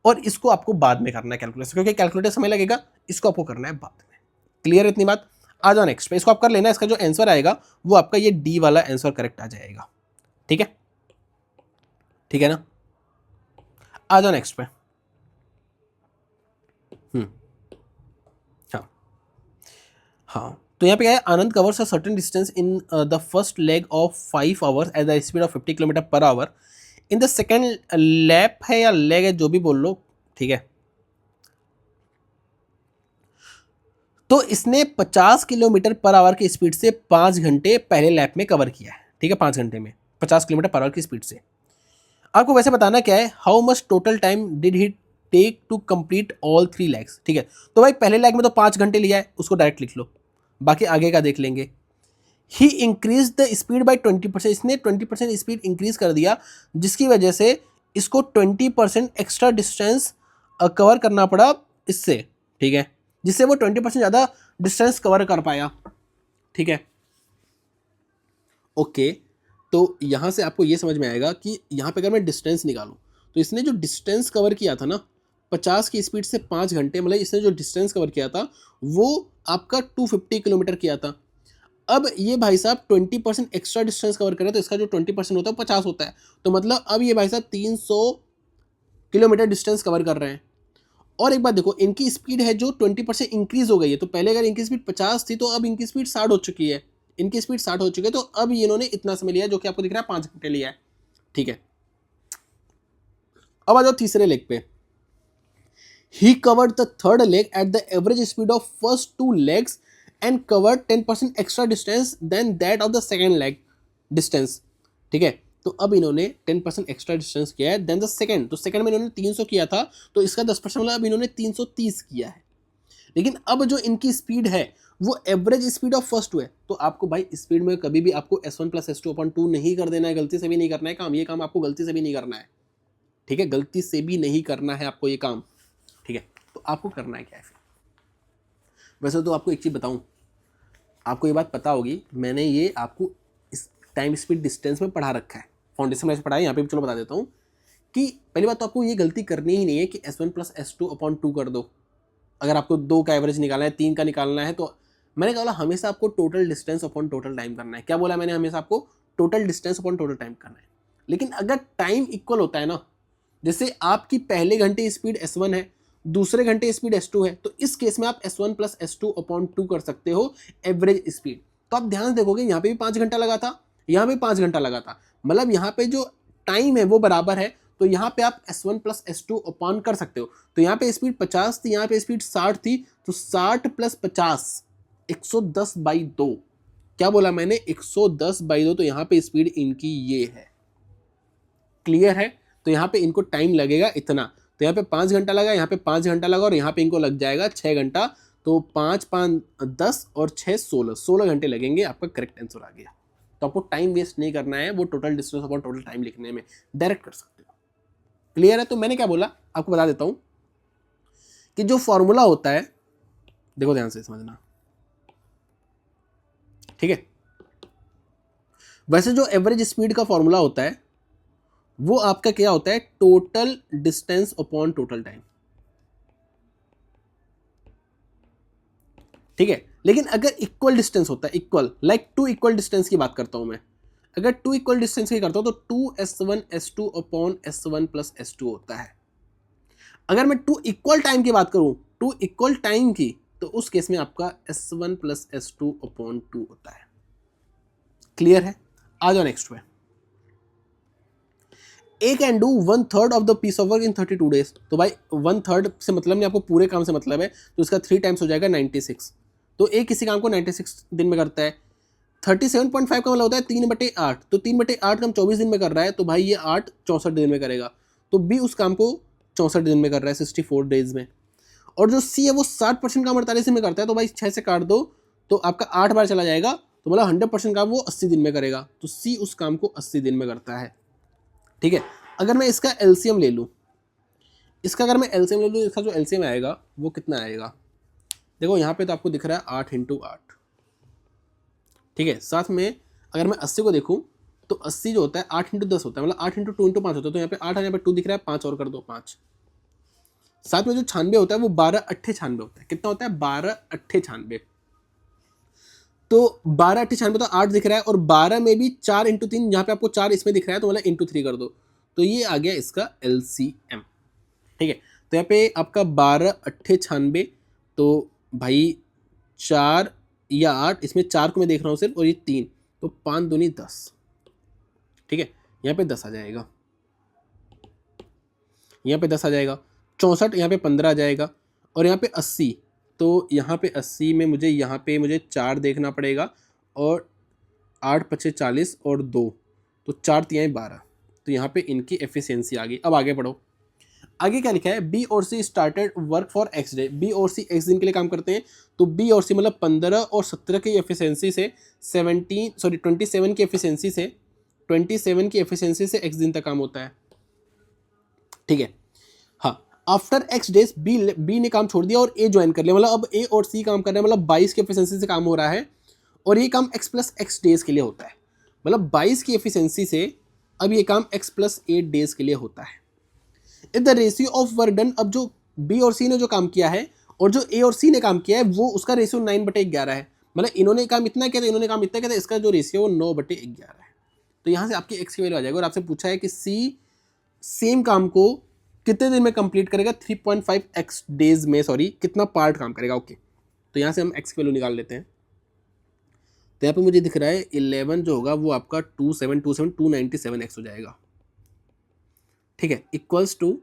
और इसको आपको बाद में करना है कैलकुलेशन, क्योंकि कैलकुलेटर समय लगेगा, इसको आपको करना है बाद में। क्लियर है इतनी बात, आ जाओ नेक्स्ट पे, इसको आप कर लेना, इसका जो आंसर आएगा वो आपका ये डी वाला आंसर करेक्ट आ जाएगा, ठीक है। ठीक है ना। आ जाओ नेक्स्ट पे। हाँ हाँ, तो यहाँ पे क्या है, Anand covers a certain distance in the first leg of 5 hours at the speed of 50 kilometre per hour. In the second lap है या लेग है, जो भी बोल लो, ठीक है। तो इसने 50 किलोमीटर पर आवर की स्पीड से 5 घंटे पहले लैप में कवर किया है, ठीक है। 5 घंटे में 50 किलोमीटर पर आवर की स्पीड से। आपको वैसे बताना क्या है, how much total time did he take to complete all 3 legs, ठीक है। तो भाई पहले लेग में तो 5 घंटे लिया है, उसको डायरेक्ट लिख लो, बाकी आगे का देख लेंगे। ही इंक्रीज द स्पीड बाई 20%, इसने 20% स्पीड इंक्रीज कर दिया, जिसकी वजह से इसको 20% एक्स्ट्रा डिस्टेंस कवर करना पड़ा इससे, ठीक है, जिससे वो 20% ज़्यादा डिस्टेंस कवर कर पाया, ठीक है। ओके, तो यहाँ से आपको ये समझ में आएगा कि यहाँ पे अगर मैं डिस्टेंस निकालूँ, तो इसने जो डिस्टेंस कवर किया था ना 50 की स्पीड से 5 घंटे, मतलब इसने जो डिस्टेंस कवर किया था वो आपका 250 किलोमीटर किया था। अब ये भाई साहब 20% एक्स्ट्रा डिस्टेंस कवर करे तो इसका जो 20% होता है 50 होता है, तो मतलब अब ये भाई साहब 300 किलोमीटर डिस्टेंस कवर कर रहे हैं। और एक बात देखो, इनकी स्पीड है जो 20% इंक्रीज हो गई है, तो पहले अगर इनकी स्पीड 50 थी तो अब इनकी स्पीड 60 हो चुकी है, इनकी स्पीड 60 हो चुकी है, तो अब इन्होंने इतना समय लिया जो कि आपको दिख रहा है 5 घंटे लिया है, ठीक है। अब आ जाओ तीसरे लेग पे। He covered the third leg at the average speed of first 2 legs and covered 10% extra distance then that of the second leg distance, ठीक है। तो अब इन्होंने 10% एक्स्ट्रा डिस्टेंस किया है देन द सेकेंड, तो सेकेंड में इन्होंने 300 किया था, तो इसका 10% मतलब अब इन्होंने 330 किया है। लेकिन अब जो इनकी स्पीड है वो एवरेज स्पीड ऑफ फर्स्ट है, तो आपको भाई स्पीड में कभी भी आपको S1 प्लस S2/2 नहीं कर देना है, गलती से भी नहीं करना है काम, ये काम आपको गलती से भी नहीं करना है, ठीक है, गलती से भी नहीं करना है आपको ये काम, ठीक है। तो आपको करना है क्या है फिर, वैसे तो आपको एक चीज़ बताऊं, आपको ये बात पता होगी, मैंने ये आपको इस टाइम स्पीड डिस्टेंस में पढ़ा रखा है, फाउंडेशन में पढ़ा है, यहाँ पे भी चलो बता देता हूँ कि पहली बात तो आपको ये गलती करनी ही नहीं है कि S1 प्लस S2/2 कर दो। अगर आपको 2 का एवरेज निकालना है, 3 का निकालना है, तो मैंने कहा हमेशा आपको total distance upon total time करना है। क्या बोला मैंने, हमेशा आपको total distance upon total time करना है। लेकिन अगर टाइम इक्वल होता है ना, जैसे आपकी पहले घंटे स्पीड S1 है, दूसरे घंटे स्पीड S2 है, तो इस केस में आप S1 प्लस S2/2 कर सकते हो एवरेज स्पीड। तो आप ध्यान देखोगे यहाँ पे भी 5 घंटा लगा था, यहाँ पे 5 घंटा लगा था, मतलब यहाँ पे जो टाइम है वो बराबर है, तो यहाँ पे आप S1 प्लस S2 कर सकते हो। तो यहाँ पे स्पीड 50 थी, यहाँ पे स्पीड 60 थी, तो 60 प्लस 50 110/2। क्या बोला मैंने, 110/2, तो यहाँ पे स्पीड इनकी ये है, क्लियर है। तो यहाँ पे इनको टाइम लगेगा इतना, तो यहाँ पे 5 घंटा लगा, यहाँ पे 5 घंटा लगा, और यहाँ पे इनको लग जाएगा 6 घंटा, तो 5 5 10 और 6 16 घंटे लगेंगे, आपका करेक्ट आंसर आ गया। तो आपको टाइम वेस्ट नहीं करना है, वो total distance upon total time लिखने में डायरेक्ट कर सकते हो, क्लियर है। तो मैंने क्या बोला आपको बता देता हूं कि जो फॉर्मूला होता है, देखो ध्यान से समझना, ठीक है। वैसे जो एवरेज स्पीड का फॉर्मूला होता है वो आपका क्या होता है, total distance upon total time, ठीक है। लेकिन अगर इक्वल डिस्टेंस होता है, इक्वल लाइक 2 इक्वल डिस्टेंस की बात करता हूं मैं, अगर 2 इक्वल डिस्टेंस की करता हूं तो 2S1 S2/S1 प्लस S2 होता है। अगर मैं 2 इक्वल टाइम की बात करूं, 2 इक्वल टाइम की, तो उस केस में आपका S1 प्लस S2/2 होता है, क्लियर है। आ जाओ नेक्स्ट पे। A can do 1/3 of the piece of work in 32 days। तो भाई 1/3 से मतलब नहीं, आपको पूरे काम से मतलब है, तो इसका 3 टाइम्स हो जाएगा 96। तो ए किसी काम को 96 दिन में करता है। 37.5 का मतलब होता है 3/8, तो 3/8 काम 24 दिन में कर रहा है, तो भाई ये 8 64 दिन में करेगा, तो बी उस काम को 64 दिन में कर रहा है, 64 डेज में। और जो सी है वो 60% काम 48 दिन में करता है, तो भाई 6 से काट दो तो आपका 8 बार चला जाएगा, तो मतलब 100% काम वो 80 दिन में करेगा, तो सी उस काम को 80 दिन में करता है, ठीक है। अगर मैं इसका एलसीएम ले लूँ, इसका अगर मैं एलसीएम ले लूँ, इसका जो एलसीएम आएगा वो कितना आएगा, देखो यहाँ पे तो आपको दिख रहा है 8 × 8, ठीक है। साथ में अगर मैं 80 को देखूँ तो 80 जो होता है 8 × 10 होता है, मतलब 8 × 2 × 5 होता है, तो यहाँ पे 8 है, यहाँ पे 2 दिख रहा है, 5 और कर दो 5। साथ में जो 96 होता है वो 12 8 96 होता है, कितना होता है 12 8 96, तो 12 8 96 तो 8 दिख रहा है, और 12 में भी 4 × 3, यहाँ पे आपको 4 इसमें दिख रहा है, तो मतलब × 3 कर दो, तो ये आ गया इसका LCM। ठीक है, तो यहाँ पे आपका 12 अट्ठे 96, तो भाई 4 या 8, इसमें 4 को मैं देख रहा हूँ सिर्फ, और ये 3, तो 5 दूनी 10। ठीक है, यहाँ पे 10 आ जाएगा, यहाँ पे 10 आ जाएगा, 64 यहाँ पे 15 आ जाएगा, और यहाँ पे 80, तो यहाँ पे 80 में मुझे यहाँ पे मुझे 4 देखना पड़ेगा, और 8 पचे 40 और 2, तो 4 तिहाई 12, तो यहाँ पे इनकी एफिशिएंसी आ गई। अब आगे बढ़ो, आगे क्या लिखा है, बी और C started work for X day. B और सी एक्स दिन के लिए काम करते हैं, तो बी और सी मतलब 15 और 17 की एफिशिएंसी से 27 की एफिशिएंसी से 27 की एफिशिएंसी से एक्स दिन तक काम होता है। ठीक है, हाँ, आफ्टर एक्स डेज बी ने काम छोड़ दिया और ए ज्वाइन कर लिया, मतलब अब ए और सी काम कर रहे हैं, मतलब 22 की एफिशिएंसी से काम हो रहा है, और ये काम x प्लस एक्स डेज के लिए होता है, मतलब 22 की एफिशिएंसी से अब ये काम x प्लस 8 डेज के लिए होता है। If the ratio of work done, अब जो बी और सी ने जो काम किया है और जो ए और सी ने काम किया है वो उसका रेशियो 9/11 है, मतलब इन्होंने काम इतना किया था, इन्होंने काम इतना किया था, इसका जो रेशियो वो 9/11 है। तो यहाँ से आपकी x की वैल्यू आ जाएगी, और आपसे पूछा है कि सी सेम काम को कितने दिन में कंप्लीट करेगा, 3.5x डेज में, सॉरी कितना पार्ट काम करेगा। ओके, तो यहाँ से हम x की वैल्यू निकाल लेते हैं। तो यहाँ पे मुझे दिख रहा है 11 जो होगा वो आपका 297x हो जाएगा। ठीक है, इक्वल्स टू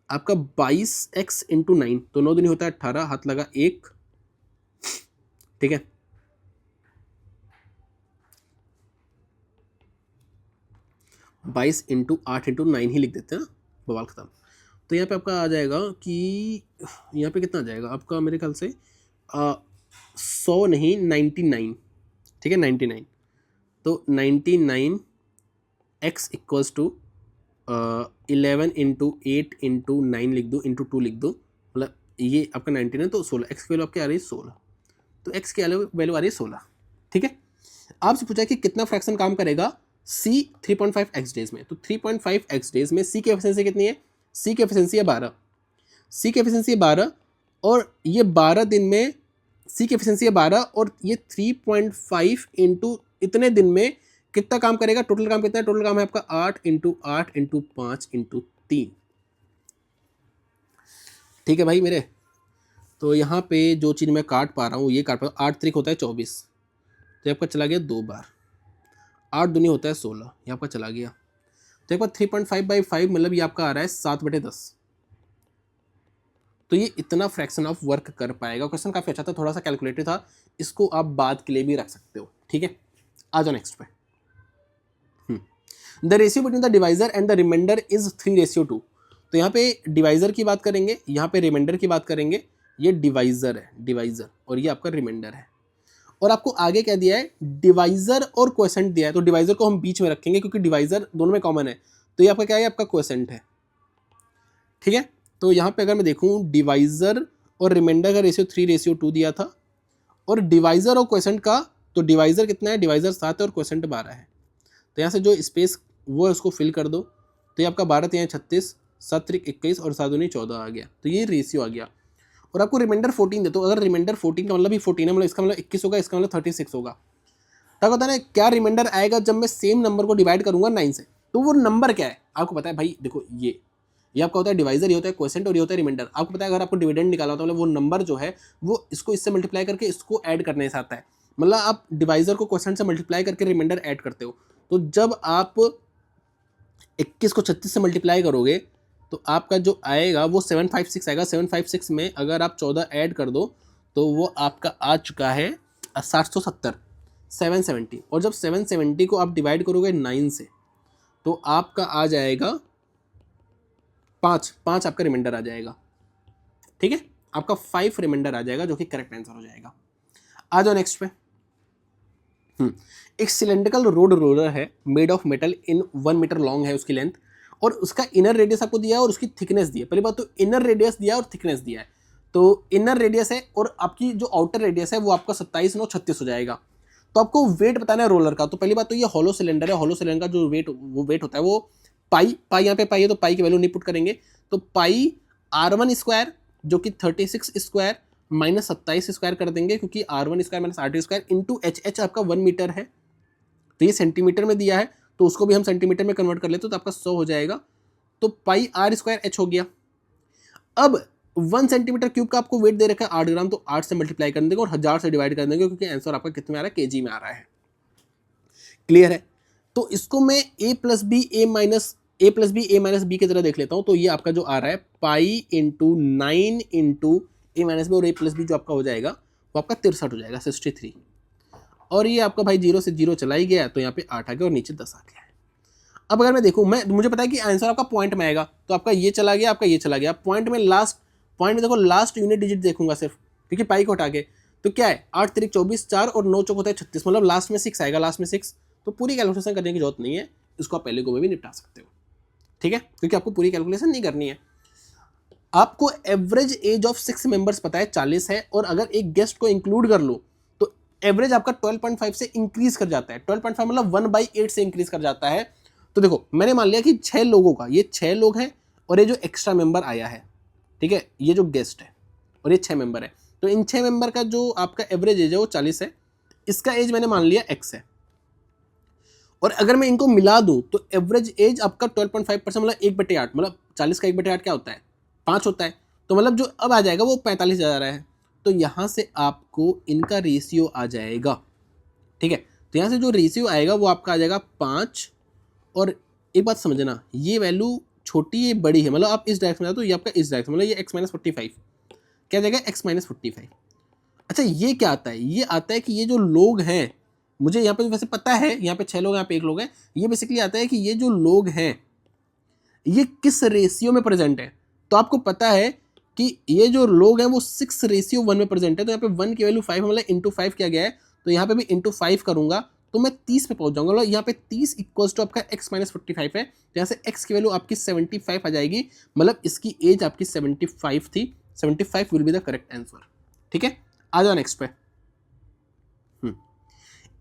आपका 22x इंटू 9, तो 9 दिन होता है 18, हाथ लगा 1। ठीक है, बाईस इंटू 8 इंटू 9 ही लिख देते हैं, बवाल खत्म। तो यहाँ पे आपका आ जाएगा कि यहाँ पे कितना आ जाएगा आपका, मेरे ख्याल से 100 नहीं 99। ठीक है, 99, तो 99x equals to 11 into 8 into 9 लिख दो, इंटू 2 लिख दो, मतलब ये आपका 99, तो 16, एक्स की वैल्यू आपकी आ रही है 16, तो एक्स की वैल्यू आ रही है 16। ठीक है, आपसे पूछा है कि कितना फ्रैक्शन काम करेगा सी 3.5x डेज में, तो 3.5x डेज में सी की एफिशिएंसी कितनी है, सी की एफिशिएंसी है 12, सी की एफिशिएंसी है 12, और ये 12 दिन में सी की एफिशिएंसी है 12, और ये 3.5 इंटू इतने दिन में कितना काम करेगा, टोटल काम कितना है, टोटल काम है आपका 8 इंटू 8 इंटू 5 इंटू 3। ठीक है भाई मेरे, तो यहाँ पे जो चीज़ मैं काट पा रहा हूँ ये काट पा रहा हूँ, 8 त्रिक होता है 24, तो आपका चला गया 2 बार, 8 दूनी होता है 16, ये आपका चला गया, तो एक बार 3.5/5 मतलब ये आपका आ रहा है 7/10। तो ये इतना फ्रैक्शन ऑफ वर्क कर पाएगा। क्वेश्चन काफ़ी अच्छा था, थोड़ा सा कैलकुलेटेड था, इसको आप बाद के लिए भी रख सकते हो। ठीक है, आ जाओ नेक्स्ट पे। The ratio between the divisor and the remainder is 3:2। तो यहाँ पे डिवाइजर की बात करेंगे, यहाँ पे रिमाइंडर की बात करेंगे। ये डिवाइजर है, डिवाइजर, और ये आपका रिमाइंडर है। और आपको आगे क्या दिया है, डिवाइजर और क्वोशेंट दिया है, तो डिवाइजर को हम बीच में रखेंगे क्योंकि डिवाइजर दोनों में कॉमन है। तो ये आपका क्या है, आपका क्वोशेंट है। ठीक है, तो यहाँ पे अगर मैं देखूँ डिवाइजर और रिमाइंडर का रेशियो 3:2 दिया था, और डिवाइजर और क्वोशेंट का, तो डिवाइजर कितना है, डिवाइजर 7 है और क्वोशेंट 12 है। तो यहाँ से जो स्पेस वो है उसको फिल कर दो, तो ये आपका 12 3 36, 7 3 21 और 7 2 14 आ गया। तो ये रेशियो आ गया। और आपको रिमाइंडर 14 दे, तो अगर रिमाइंडर 14 का मतलब भी 14 है, मतलब इसका मतलब 21 होगा, इसका मतलब 36 होगा। तब होता है ना क्या रिमाइंडर आएगा जब मैं सेम नंबर को डिवाइड करूंगा 9 से, तो वो नंबर क्या है आपको पता है भाई। देखो ये आपका होता है डिवाइजर, ये होता है क्वोशेंट, और ये होता है रिमाइंडर। आपको पता है अगर आपको डिविडेंड निकाला होता है मतलब वो नंबर जो है वो इसको इससे मल्टीप्लाई करके इसको ऐड करने से आता है। मतलब आप डिवाइजर को क्वोशेंट से मल्टीप्लाई करके रिमाइंडर ऐड करते हो। तो जब आप 21 को 36 से मल्टीप्लाई करोगे तो आपका जो आएगा वो 756 आएगा। 756 में अगर आप 14 ऐड कर दो तो वो आपका आ चुका है 770, 770। और जब 770 को आप डिवाइड करोगे 9 से तो आपका आ जाएगा 5 आपका रिमाइंडर आ जाएगा। ठीक है, आपका 5 रिमाइंडर आ जाएगा जो कि करेक्ट आंसर हो जाएगा। आ जाओ नेक्स्ट पे। एक सिलेंड्रिकल रोड रोलर है made of metal in 1 metre long है उसकी लेंथ, और उसका इनर रेडियस आपको दिया है और उसकी थिकनेस दी है। पहली बात तो इनर रेडियस दिया है और थिकनेस दिया है। तो इनर रेडियस है और आपकी जो आउटर रेडियस है वो आपका 27/9 36 हो जाएगा। तो आपको वेट बताना है रोलर का। तो पहली बात तो ये हॉलो सिलेंडर है, हॉलो सिलेंडर का जो वेट होता है वो पाई यहाँ पे पाई है, तो पाई की वैल्यू नहीं पुट करेंगे। तो पाई R1² जो कि 36² माइनस 27² कर देंगे, क्योंकि R1² minus R2² into HH आपका 1 मीटर है, तो ये सेंटीमीटर में दिया है। तो उसको भी हम सेंटीमीटर में कन्वर्ट कर लेते तो आपका 100 हो जाएगा, तो पाई आर स्क्वायर एच हो गया। अब 1 सेंटीमीटर क्यूब का आपको वेट दे रखा है 8 ग्राम, तो 8 से मल्टीप्लाई कर देंगे और 1000 से डिवाइड कर देंगे, क्योंकि आंसर आपका कितने में आ रहा है, केजी में आ रहा है। क्लियर है? तो इसको मैं a plus b a minus b की तरह देख लेता हूं, तो ये आपका जो आ रहा है पाई इंटू 9 इंटू ए माइनस बी, और a प्लस बी जो आपका हो जाएगा वो आपका 63 हो जाएगा, 63। और ये आपका भाई 0 से 0 चला ही गया, तो यहाँ पे 8 आ गया और नीचे 10 आ गया है। अब अगर मैं देखूं, मुझे पता है कि आंसर आपका पॉइंट में आएगा, तो आपका ये चला गया, आपका ये चला गया। पॉइंट में देखो लास्ट यूनिट डिजिट देखूंगा सिर्फ, क्योंकि पाई को हटा के, तो क्या है 8 तिरिक 24, 4 और 9 चौक होता है 36, मतलब लास्ट में 6 आएगा, लास्ट में 6। तो पूरी कैलकुलेशन करने की जरूरत नहीं है, इसको आप पहले को में भी निपटा सकते हो, ठीक है, क्योंकि आपको पूरी कैलकुलेशन नहीं करनी है। आपको एवरेज एज ऑफ 6 मेंबर्स पता है 40 है, और अगर एक गेस्ट को इंक्लूड कर लो तो एवरेज आपका 12.5 से इंक्रीज कर जाता है। 12.5 मतलब 1/8 से इंक्रीज कर जाता है। तो देखो मैंने मान लिया कि 6 लोगों का, ये 6 लोग हैं और ये जो एक्स्ट्रा मेंबर आया है, ठीक है, ये जो गेस्ट है और ये 6 मेंबर है, तो इन 6 मेंबर का जो आपका एवरेज एज है वो 40 है। इसका एज मैंने मान लिया x है, और अगर मैं इनको मिला दूं तो एवरेज एज आपका 12.5% मतलब 1/8, मतलब 40 का 1/8 क्या होता है, 5 होता है। तो मतलब जो अब आ जाएगा वो 45 आ रहा है। तो यहाँ से आपको इनका रेशियो आ जाएगा, ठीक है। तो यहाँ से जो रेशियो आएगा वो आपका आ जाएगा 5। और एक बात समझना, ये वैल्यू छोटी ये बड़ी है, मतलब आप इस डायरेक्शन में, तो ये आपका इस डायरेक्शन, मतलब ये x-45 क्या जाएगा, x-45। अच्छा ये क्या आता है, ये आता है कि ये जो लोग हैं, मुझे यहाँ पे वैसे पता है यहाँ पे 6 लोग, यहाँ पे 1 लोग हैं, ये बेसिकली आता है कि ये जो लोग हैं ये किस रेशियो में प्रेजेंट है। तो आपको पता है कि ये जो लोग हैं वो 6:1 में प्रेजेंट है, तो यहाँ पे 1 की वैल्यू 5 मतलब इंटू 5 किया गया है, तो यहाँ पे भी इंटू 5 करूंगा तो मैं 30 पे पहुंच जाऊंगा। मतलब यहाँ पे 30 इक्वल्स टू आपका x-45 है, तो यहाँ से x की वैल्यू आपकी 75 आ जाएगी, मतलब इसकी एज आपकी 75 थी। 75 will be the correct answer, ठीक है। आ जाओ नेक्स्ट पे।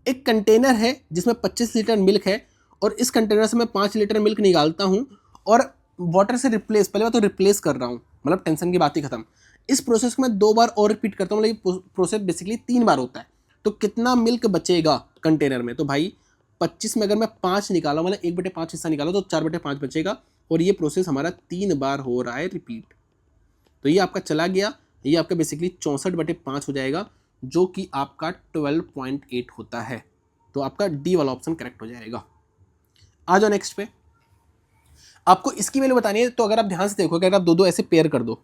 एक कंटेनर है जिसमें 25 लीटर मिल्क है, और इस कंटेनर से मैं 5 लीटर मिल्क निकालता हूं और वाटर से रिप्लेस, पहले बात तो रिप्लेस कर रहा हूं, मतलब टेंशन की बात ही खत्म। इस प्रोसेस को मैं 2 बार और रिपीट करता हूं, मतलब ये प्रोसेस बेसिकली 3 बार होता है। तो कितना मिल्क बचेगा कंटेनर में, तो भाई 25 में अगर मैं 5 निकाला, मतलब 1/5 हिस्सा निकाला, तो 4/5 बचेगा, और ये प्रोसेस हमारा 3 बार हो रहा है रिपीट। तो ये आपका चला गया, ये आपका बेसिकली 64/5 हो जाएगा, जो कि आपका 12.8 होता है। तो आपका डी वाला ऑप्शन करेक्ट हो जाएगा। आ जाओ नेक्स्ट पे। आपको इसकी वैल्यू बतानी है, तो अगर आप ध्यान से देखो, अगर आप 2-2 ऐसे पेयर कर दो,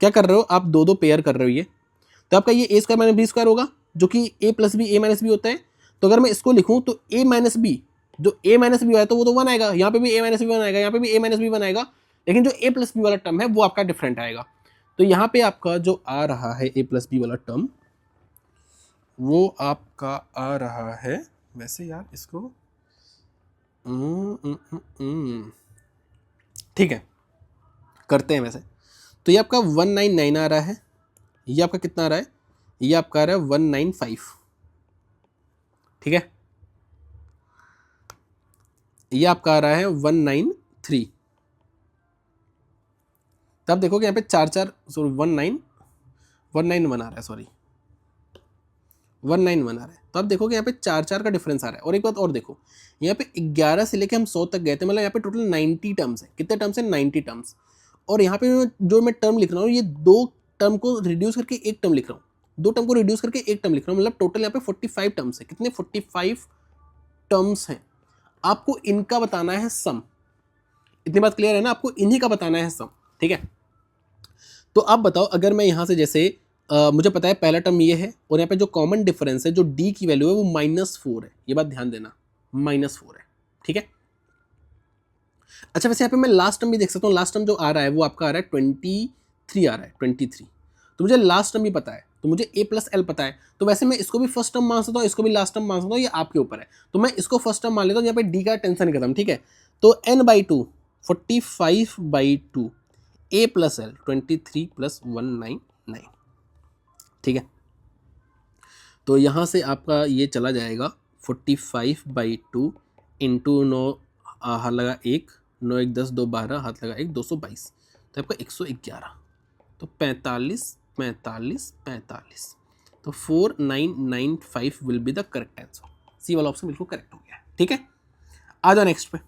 क्या कर रहे हो आप, 2-2 पेयर कर रहे हो ये, तो आपका ये a² माइनस बी स्क्वायर होगा, जो कि a plus b a minus b होता है। तो अगर मैं इसको लिखूं तो a माइनस बी, जो a माइनस बी है तो वो तो 1 आएगा, यहाँ पे भी a माइनस बी 1 आएगा, यहाँ पे भी a माइनस बी 1 आएगा, लेकिन जो a प्लस बी वाला टर्म है वो आपका डिफरेंट आएगा। तो यहाँ पे आपका जो आ रहा है a प्लस बी वाला टर्म, वो आपका आ रहा है, वैसे यार इसको ठीक है करते हैं वैसे। तो ये आपका 199 आ रहा है, ये आपका कितना आ रहा है, ये आपका आ रहा है 195, ठीक है। ये आपका आ रहा है 193। तब देखोगे यहाँ पे 4 सॉरी 191 आ रहा है, सॉरी 191 आ रहा है। तो आप देखोगे यहाँ पे 4 का डिफरेंस आ रहा है। और एक बात और देखो, यहाँ पे 11 से लेके हम 100 तक गए थे, मतलब यहाँ पे टोटल 90 टर्म्स है। कितने टर्म्स है, 90 टर्म्स। और यहाँ पे जो मैं टर्म लिख रहा हूँ, ये 2 टर्म को रिड्यूस करके 1 टर्म लिख रहा हूँ, 2 टर्म को रिड्यूस करके 1 टर्म लिख रहा हूँ, मतलब टोटल यहाँ पे 45 टर्म्स है। कितने, 45 टर्म्स हैं। आपको इनका बताना है सम। इतनी बात क्लियर है ना, आपको इन्हीं का बताना है सम, ठीक है। तो आप बताओ, अगर मैं यहाँ से जैसे मुझे पता है पहला टर्म ये है, और यहाँ पे जो कॉमन डिफरेंस है, जो डी की वैल्यू है वो -4 है, ये बात ध्यान देना, -4 है, ठीक है। अच्छा वैसे यहाँ पे मैं लास्ट टर्म भी देख सकता हूँ, लास्ट टर्म जो आ रहा है वो आपका आ रहा है 23 आ रहा है, 23। तो मुझे लास्ट टर्म भी पता है, तो मुझे a + l पता है, तो वैसे मैं इसको भी फर्स्ट टर्म मान सकता हूँ, इसको भी लास्ट टर्म मान सकता हूँ, ये आपके ऊपर है। तो मैं इसको फर्स्ट टर्म मान लेता हूँ, यहाँ पे डी का टेंशन खत्म, ठीक है। तो n/2 45/2 a + l 23 + 199, ठीक है। तो यहाँ से आपका ये चला जाएगा 45/2 इंटू 9 हाथ लगा 1, 9 1 10 2 12 हाथ लगा 1 222, तो आपका 111। तो 45 45 45, तो 4995 will be the correct answer. C वाला ऑप्शन बिल्कुल करेक्ट हो गया है, ठीक है। आ जाओ नेक्स्ट पे।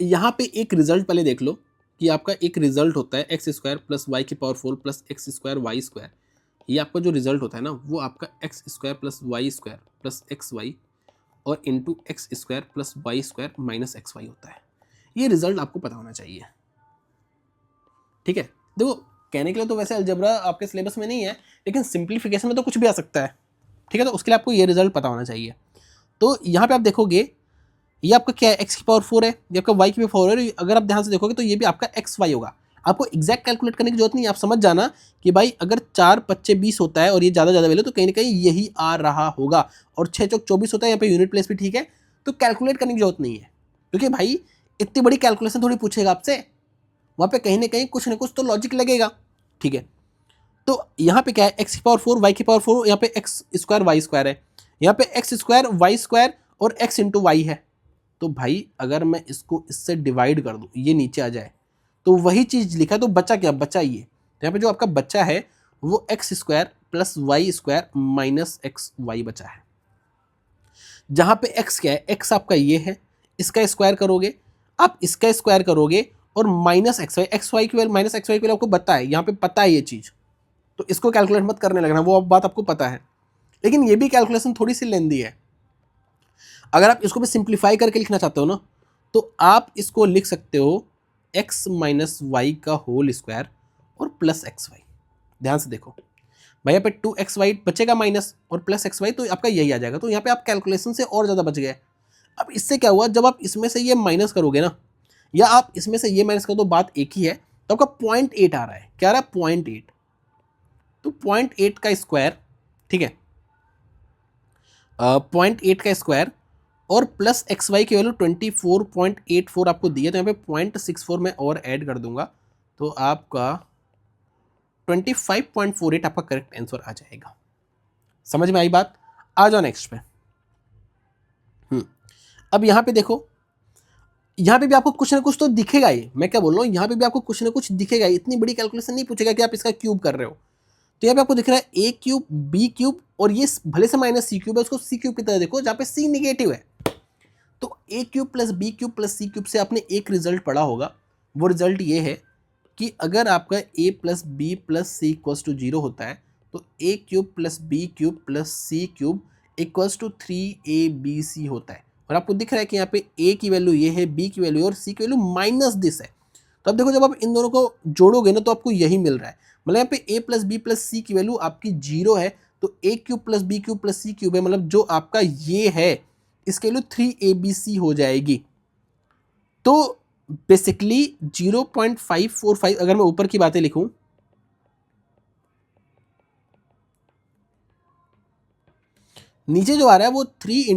यहाँ पे एक रिजल्ट पहले देख लो कि आपका एक रिजल्ट होता है एक्स स्क्वायर प्लस वाई की power 4 plus X square Y square. ये आपका जो रिजल्ट होता है ना वो आपका X square plus X Y और into X square plus Y square minus x Y होता है। ये रिजल्ट आपको पता होना चाहिए, ठीक है। देखो कहने के लिए तो वैसे अलजेब्रा आपके सिलेबस में नहीं है, लेकिन सिंप्लीफिकेशन में तो कुछ भी आ सकता है, ठीक है। तो उसके लिए आपको ये रिजल्ट पता होना चाहिए। तो यहाँ पे आप देखोगे ये आपका क्या है, एक्स की पावर 4 है, ये आपका वाई की पावर 4 है। अगर आप ध्यान से देखोगे तो ये भी आपका एक्स वाई होगा। आपको एग्जैक्ट कैलकुलेट करने की जरूरत नहीं है, आप समझ जाना कि भाई अगर 4 25 20 होता है और ये ज़्यादा वैल्यू तो कहीं ना कहीं यही आ रहा होगा, और 6 चौक 24 होता है, यहाँ पे यूनिट प्लेस भी ठीक है। तो कैलकुलेट करने की जरूरत नहीं है, क्योंकि भाई इतनी बड़ी कैलकुलेशन थोड़ी पूछेगा आपसे, वहाँ पे कहीं ना कुछ तो लॉजिक लगेगा, ठीक है। तो यहाँ पे क्या है, एक्स की पावर 4 वाई की पावर 4, यहाँ पे एक्स स्क्वायर वाई स्क्वायर है, यहाँ पे एक्स स्क्वायर वाई स्क्वायर और एक्स इंटू वाई है। तो भाई अगर मैं इसको इससे डिवाइड कर दूं, ये नीचे आ जाए तो वही चीज लिखा है, तो बचा क्या, बचा ये। तो यहाँ पे जो आपका बच्चा है वो x square plus Y square minus x y बचा है। जहां पे एक्स क्या है, एक्स आपका ये है, इसका स्क्वायर करोगे, आप इसका स्क्वायर करोगे और माइनस एक्स वाई की वैल्यू माइनस एक्स वाई की वैल्यू आपको पता है, यहाँ पे पता है ये चीज, तो इसको कैलकुलेट मत करने लगना, वो अब बात आपको पता है। लेकिन ये भी कैलकुलेशन थोड़ी सी लेंदी है। अगर आप इसको भी सिंप्लीफाई करके लिखना चाहते हो ना, तो आप इसको लिख सकते हो एक्स माइनस वाई का होल स्क्वायर और प्लस एक्स वाई। ध्यान से देखो भाई, यहाँ पे 2xy बचेगा माइनस और प्लस एक्स वाई, तो आपका यही आ जाएगा। तो यहाँ पे आप कैलकुलेशन से और ज़्यादा बच गए। अब इससे क्या हुआ, जब आप इसमें से ये माइनस करोगे ना, या आप इसमें से ये माइनस करो, तो बात एक ही है। तो आपका 0.8 आ रहा है, क्या आ रहा है 0.8। तो 0.8 का स्क्वायर, ठीक है, 0.8 का स्क्वायर और प्लस एक्स वाई की वैल्यू 24.84 आपको दी है, तो यहाँ पे 0.64 में और ऐड कर दूंगा, तो आपका 25.48 आपका करेक्ट आंसर आ जाएगा। समझ में आई बात? आ जाओ नेक्स्ट पे। अब यहाँ पे देखो, यहाँ पे भी आपको कुछ ना कुछ तो दिखेगा ही, मैं क्या बोल रहा हूँ, यहाँ पे भी आपको कुछ ना कुछ दिखेगा ही। इतनी बड़ी कैलकुलेशन नहीं पूछेगा कि आप इसका क्यूब कर रहे हो। तो यहाँ पे आपको दिख रहा है ए क्यूब बी क्यूब, और ये भले से माइनस सी क्यूब है, उसको सी क्यूब की तरह देखो, जहाँ पे सी निगेटिव है। तो A cube plus B cube plus C cube से आपने एक रिजल्ट पढ़ा होगा, वो रिजल्ट ये है कि अगर आपका A plus B plus C equals to 0 होता है, तो A cube plus B cube plus C cube equals to 3ab होता है। और आपको दिख रहा है कि यहाँ पे ए की वैल्यू ये है, बी की वैल्यू और सी की वैल्यू माइनस दिस है। तो अब देखो, जब आप इन दोनों को जोड़ोगे ना, तो आपको यही मिल रहा है। मतलब यहाँ पे A plus B plus C की वैल्यू आपकी 0 है, तो A cube plus B cube plus C cube है, मतलब जो आपका ये है इसके वैल्यू 3abc हो जाएगी। तो बेसिकली 0.545, अगर मैं ऊपर की बातें लिखूं, नीचे जो आ रहा है वो 3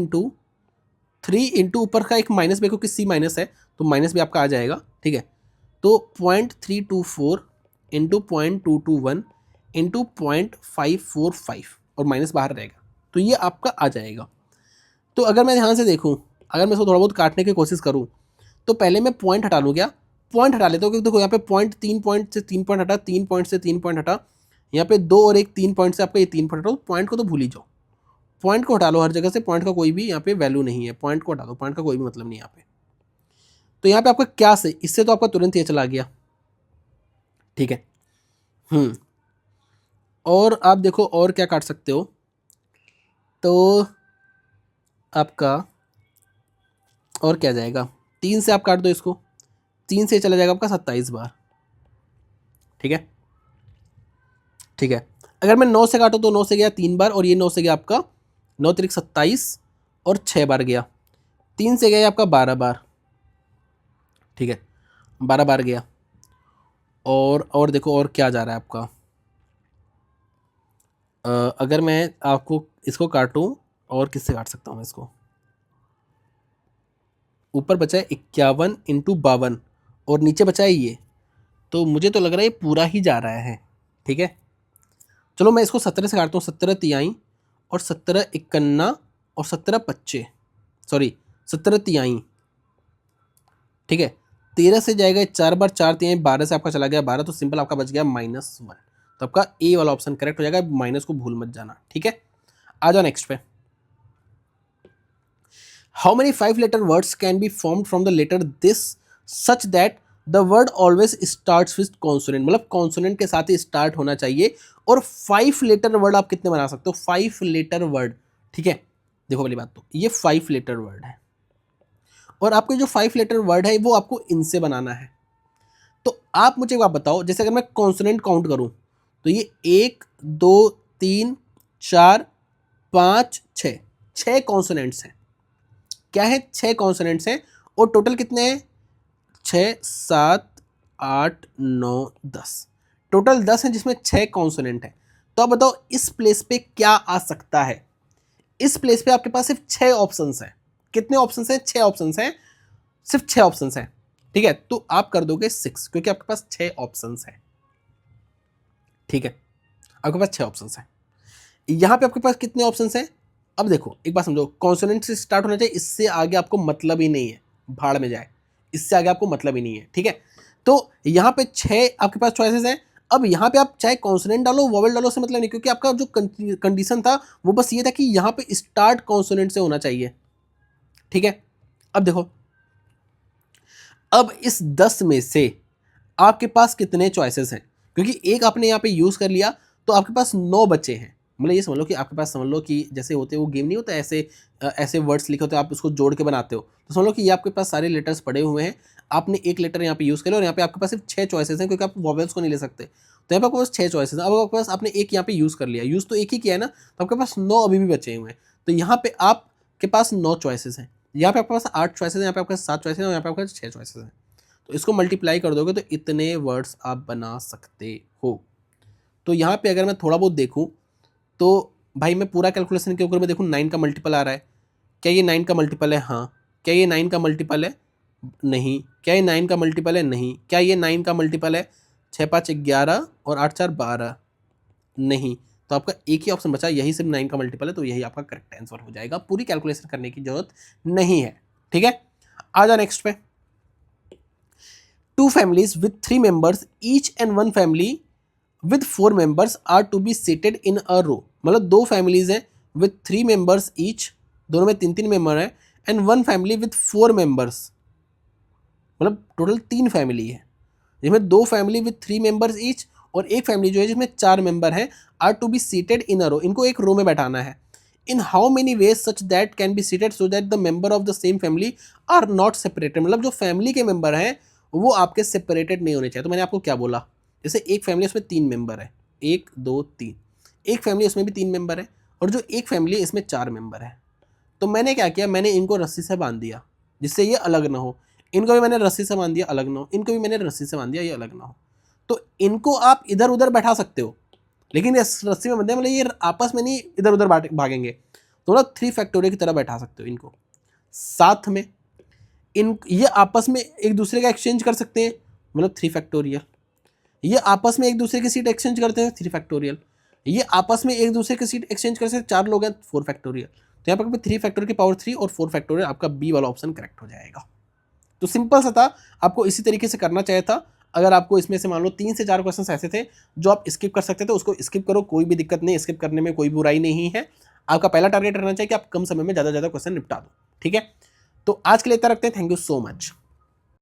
इंटू ऊपर का एक माइनस भी, क्योंकि सी माइनस है तो माइनस भी आपका आ जाएगा, ठीक है। तो 0.324 इंटू 0.221 इंटू 0.545 और माइनस बाहर रहेगा, तो ये आपका आ जाएगा। तो अगर मैं ध्यान से देखूं, अगर मैं इसको थोड़ा बहुत काटने की कोशिश करूं, तो पहले मैं पॉइंट हटा लूँ क्या, पॉइंट हटा लेता हूँ, क्योंकि देखो यहाँ पे पॉइंट 3 पॉइंट से 3 पॉइंट हटा, 3 पॉइंट से 3 पॉइंट हटा, यहाँ पे 2 और 1 3 पॉइंट से आपका ये 3 पॉइंट हटा, तो पॉइंट को तो भूल ही जाओ, पॉइंट को हटा लो हर जगह से, पॉइंट का कोई भी यहाँ पे वैल्यू नहीं है, पॉइंट को हटा दो, पॉइंट का कोई भी मतलब नहीं यहाँ पे। तो यहाँ पे आपका क्या से, इससे तो आपका तुरंत ये चला गया, ठीक है। और आप देखो और क्या काट सकते हो, तो आपका और क्या जाएगा, 3 से आप काट दो इसको, 3 से चला जाएगा आपका 27 बार, ठीक है, ठीक है। अगर मैं 9 से काटूँ तो 9 से गया 3 बार, और ये 9 से गया आपका 9 तिरिक 27 और 6 बार गया, 3 से गया आपका 12 बार, ठीक है, 12 बार गया। और देखो और क्या जा रहा है आपका, अगर मैं आपको इसको काटूं, और किससे काट सकता हूँ मैं इसको, ऊपर बचा है 51 इंटू 52 और नीचे बचा है ये, तो मुझे तो लग रहा है ये पूरा ही जा रहा है, ठीक है। चलो मैं इसको 17 से काटता हूँ, 17 तिहाई और 17 इक्कन्ना और 17 पच्चे, सॉरी 17 तिहाई, ठीक है। 13 से जाएगा 4 बार, 4 तिहाई 12 से आपका चला गया 12, तो सिंपल आपका बच गया -1। तो आपका ए वाला ऑप्शन करेक्ट हो जाएगा, माइनस को भूल मत जाना, ठीक है। आ जाओ नेक्स्ट पे। How many 5 letter words can be formed from the letter this such that the word always starts with consonant, मतलब कॉन्सोनेंट के साथ ही स्टार्ट होना चाहिए। और 5 लेटर वर्ड आप कितने बना सकते हो? 5 लेटर वर्ड, ठीक है। देखो पहली बात तो ये 5 लेटर वर्ड है, और आपके जो 5 लेटर वर्ड है वो आपको इनसे बनाना है। तो आप मुझे एक बात बताओ, जैसे अगर मैं कॉन्सोनेंट काउंट करूं तो ये 1 2 3 4 5 6, 6 कॉन्सोनेंट्स हैं। क्या है? 6 कॉन्सोनेंट्स हैं, और टोटल कितने हैं? 6 7 8 9 10, टोटल 10 है जिसमें 6 कॉन्सोनेंट है। तो आप बताओ इस प्लेस पे क्या आ सकता है? इस प्लेस पे आपके पास सिर्फ 6 ऑप्शंस हैं। कितने ऑप्शंस हैं? 6 ऑप्शंस हैं, सिर्फ 6 ऑप्शंस हैं, ठीक है। तो आप कर दोगे 6, क्योंकि आपके पास 6 ऑप्शंस हैं, ठीक है। आपके पास 6 ऑप्शंस हैं। यहां पे आपके पास कितने ऑप्शंस हैं? अब देखो एक बात समझो, कॉन्सोनेंट से स्टार्ट होना चाहिए, इससे आगे आपको मतलब ही नहीं है, भाड़ में जाए, इससे आगे आपको मतलब ही नहीं है, ठीक है। तो यहाँ पे 6 आपके पास चॉइसेस हैं। अब यहाँ पे आप चाहे कॉन्सोनेंट डालो वोवेल डालो, से मतलब नहीं, क्योंकि आपका जो कंडीशन था वो बस ये था कि यहाँ पे स्टार्ट कॉन्सोनेंट से होना चाहिए, ठीक है। अब देखो, अब इस 10 में से आपके पास कितने चॉइसेस हैं? क्योंकि एक आपने यहाँ पे यूज कर लिया, तो आपके पास 9 बचे हैं। मतलब ये समझ लो कि आपके पास, समझ लो कि जैसे होते वो गेम नहीं होता, ऐसे ऐसे वर्ड्स लिखे होते हैं, आप उसको जोड़ के बनाते हो, तो समझ लो कि ये आपके पास सारे लेटर्स पड़े हुए हैं। आपने एक लेटर यहाँ पे यूज कर लिया, और यहाँ पे आपके पास सिर्फ 6 चॉइसेस हैं, क्योंकि आप वॉवेल्स को नहीं ले सकते। तो यहाँ पे आपके पास 6 चॉइसेस हैं। अब आपके पास, आपने एक यहाँ पे यूज कर लिया, यूज तो एक ही किया है ना, तो आपके पास 9 अभी भी बचे हुए हैं। तो यहाँ पे आपके पास 9 चॉइसेस हैं, यहाँ पे आपके पास 8 चॉइसेस हैं, यहाँ पे आपके पास 7 चॉइसेस हैं, और यहाँ पे आपके पास 6 चॉइसेस हैं। तो इसको मल्टीप्लाई कर दोगे तो इतने वर्ड्स आप बना सकते हो। तो यहाँ पे अगर मैं थोड़ा बहुत देखूँ तो भाई मैं पूरा कैलकुलेशन के ऊपर मैं देखूँ, 9 का मल्टीपल आ रहा है। क्या ये 9 का मल्टीपल है? हाँ। क्या ये 9 का मल्टीपल है? नहीं। क्या ये 9 का मल्टीपल है? नहीं। क्या ये 9 का मल्टीपल है? 6 5 11 और 8 4 12? नहीं। तो आपका एक ही ऑप्शन बचा, यही सिर्फ 9 का मल्टीपल है, तो यही आपका करेक्ट आंसर हो जाएगा। पूरी कैलकुलेशन करने की जरूरत नहीं है, ठीक है। आ जाओ नेक्स्ट पे। 2 families with 3 members each and 1 family with 4 members are to be seated in a row। मतलब 2 families हैं with 3 members each, दोनों में 3 3 मेंबर हैं, एंड 1 family with 4 members, मतलब टोटल 3 फैमिली है, जिसमें 2 फैमिली विथ 3 members ईच, और एक फैमिली जो है जिसमें 4 मेंबर हैं, are to be seated in a row, इनको एक रो में बैठाना है। In how many ways such that can be seated so that the member of the same family are not separated, मतलब जो फैमिली के मेंबर हैं वो आपके सेपरेटेड नहीं होने चाहिए। तो मैंने आपको क्या बोला, जैसे एक फैमिली उसमें 3 मेंबर है, 1 2 3, एक फैमिली उसमें भी 3 मेंबर है, और जो एक फैमिली है इसमें 4 मेंबर है। तो मैंने क्या किया, मैंने इनको रस्सी से बांध दिया जिससे ये अलग ना हो, इनको भी मैंने रस्सी से बांध दिया अलग ना हो, इनको भी मैंने रस्सी से बांध दिया ये अलग ना हो। तो इनको आप इधर उधर बैठा सकते हो, लेकिन इस रस्सी में बंधे मतलब ये आपस में नहीं इधर उधर भागेंगे, तो मतलब 3 फैक्टोरियल की तरह बैठा सकते हो इनको। साथ में इन ये आपस में एक दूसरे का एक्सचेंज कर सकते हैं, मतलब 3 फैक्टोरियल। ये आपस में एक दूसरे की सीट एक्सचेंज करते हैं, 3 फैक्टोरियल। ये आपस में एक दूसरे की सीट एक्सचेंज कर सकते हैं, 4 लोग हैं, 4 फैक्टोरियल। तो यहाँ पर 3 फैक्टोरियल की पावर 3 और 4 फैक्टोरियल, आपका बी वाला ऑप्शन करेक्ट हो जाएगा। तो सिंपल सा था, आपको इसी तरीके से करना चाहिए था। अगर आपको इसमें से मान लो 3 से 4 क्वेश्चन ऐसे थे जो आप स्किप कर सकते थे, उसको स्किप करो, कोई भी दिक्कत नहीं, स्किप करने में कोई बुराई नहीं है। आपका पहला टारगेट रहना चाहिए कि आप कम समय में ज़्यादा क्वेश्चन निपटा दो, ठीक है। तो आज के लिए इतना रखते हैं, थैंक यू सो मच।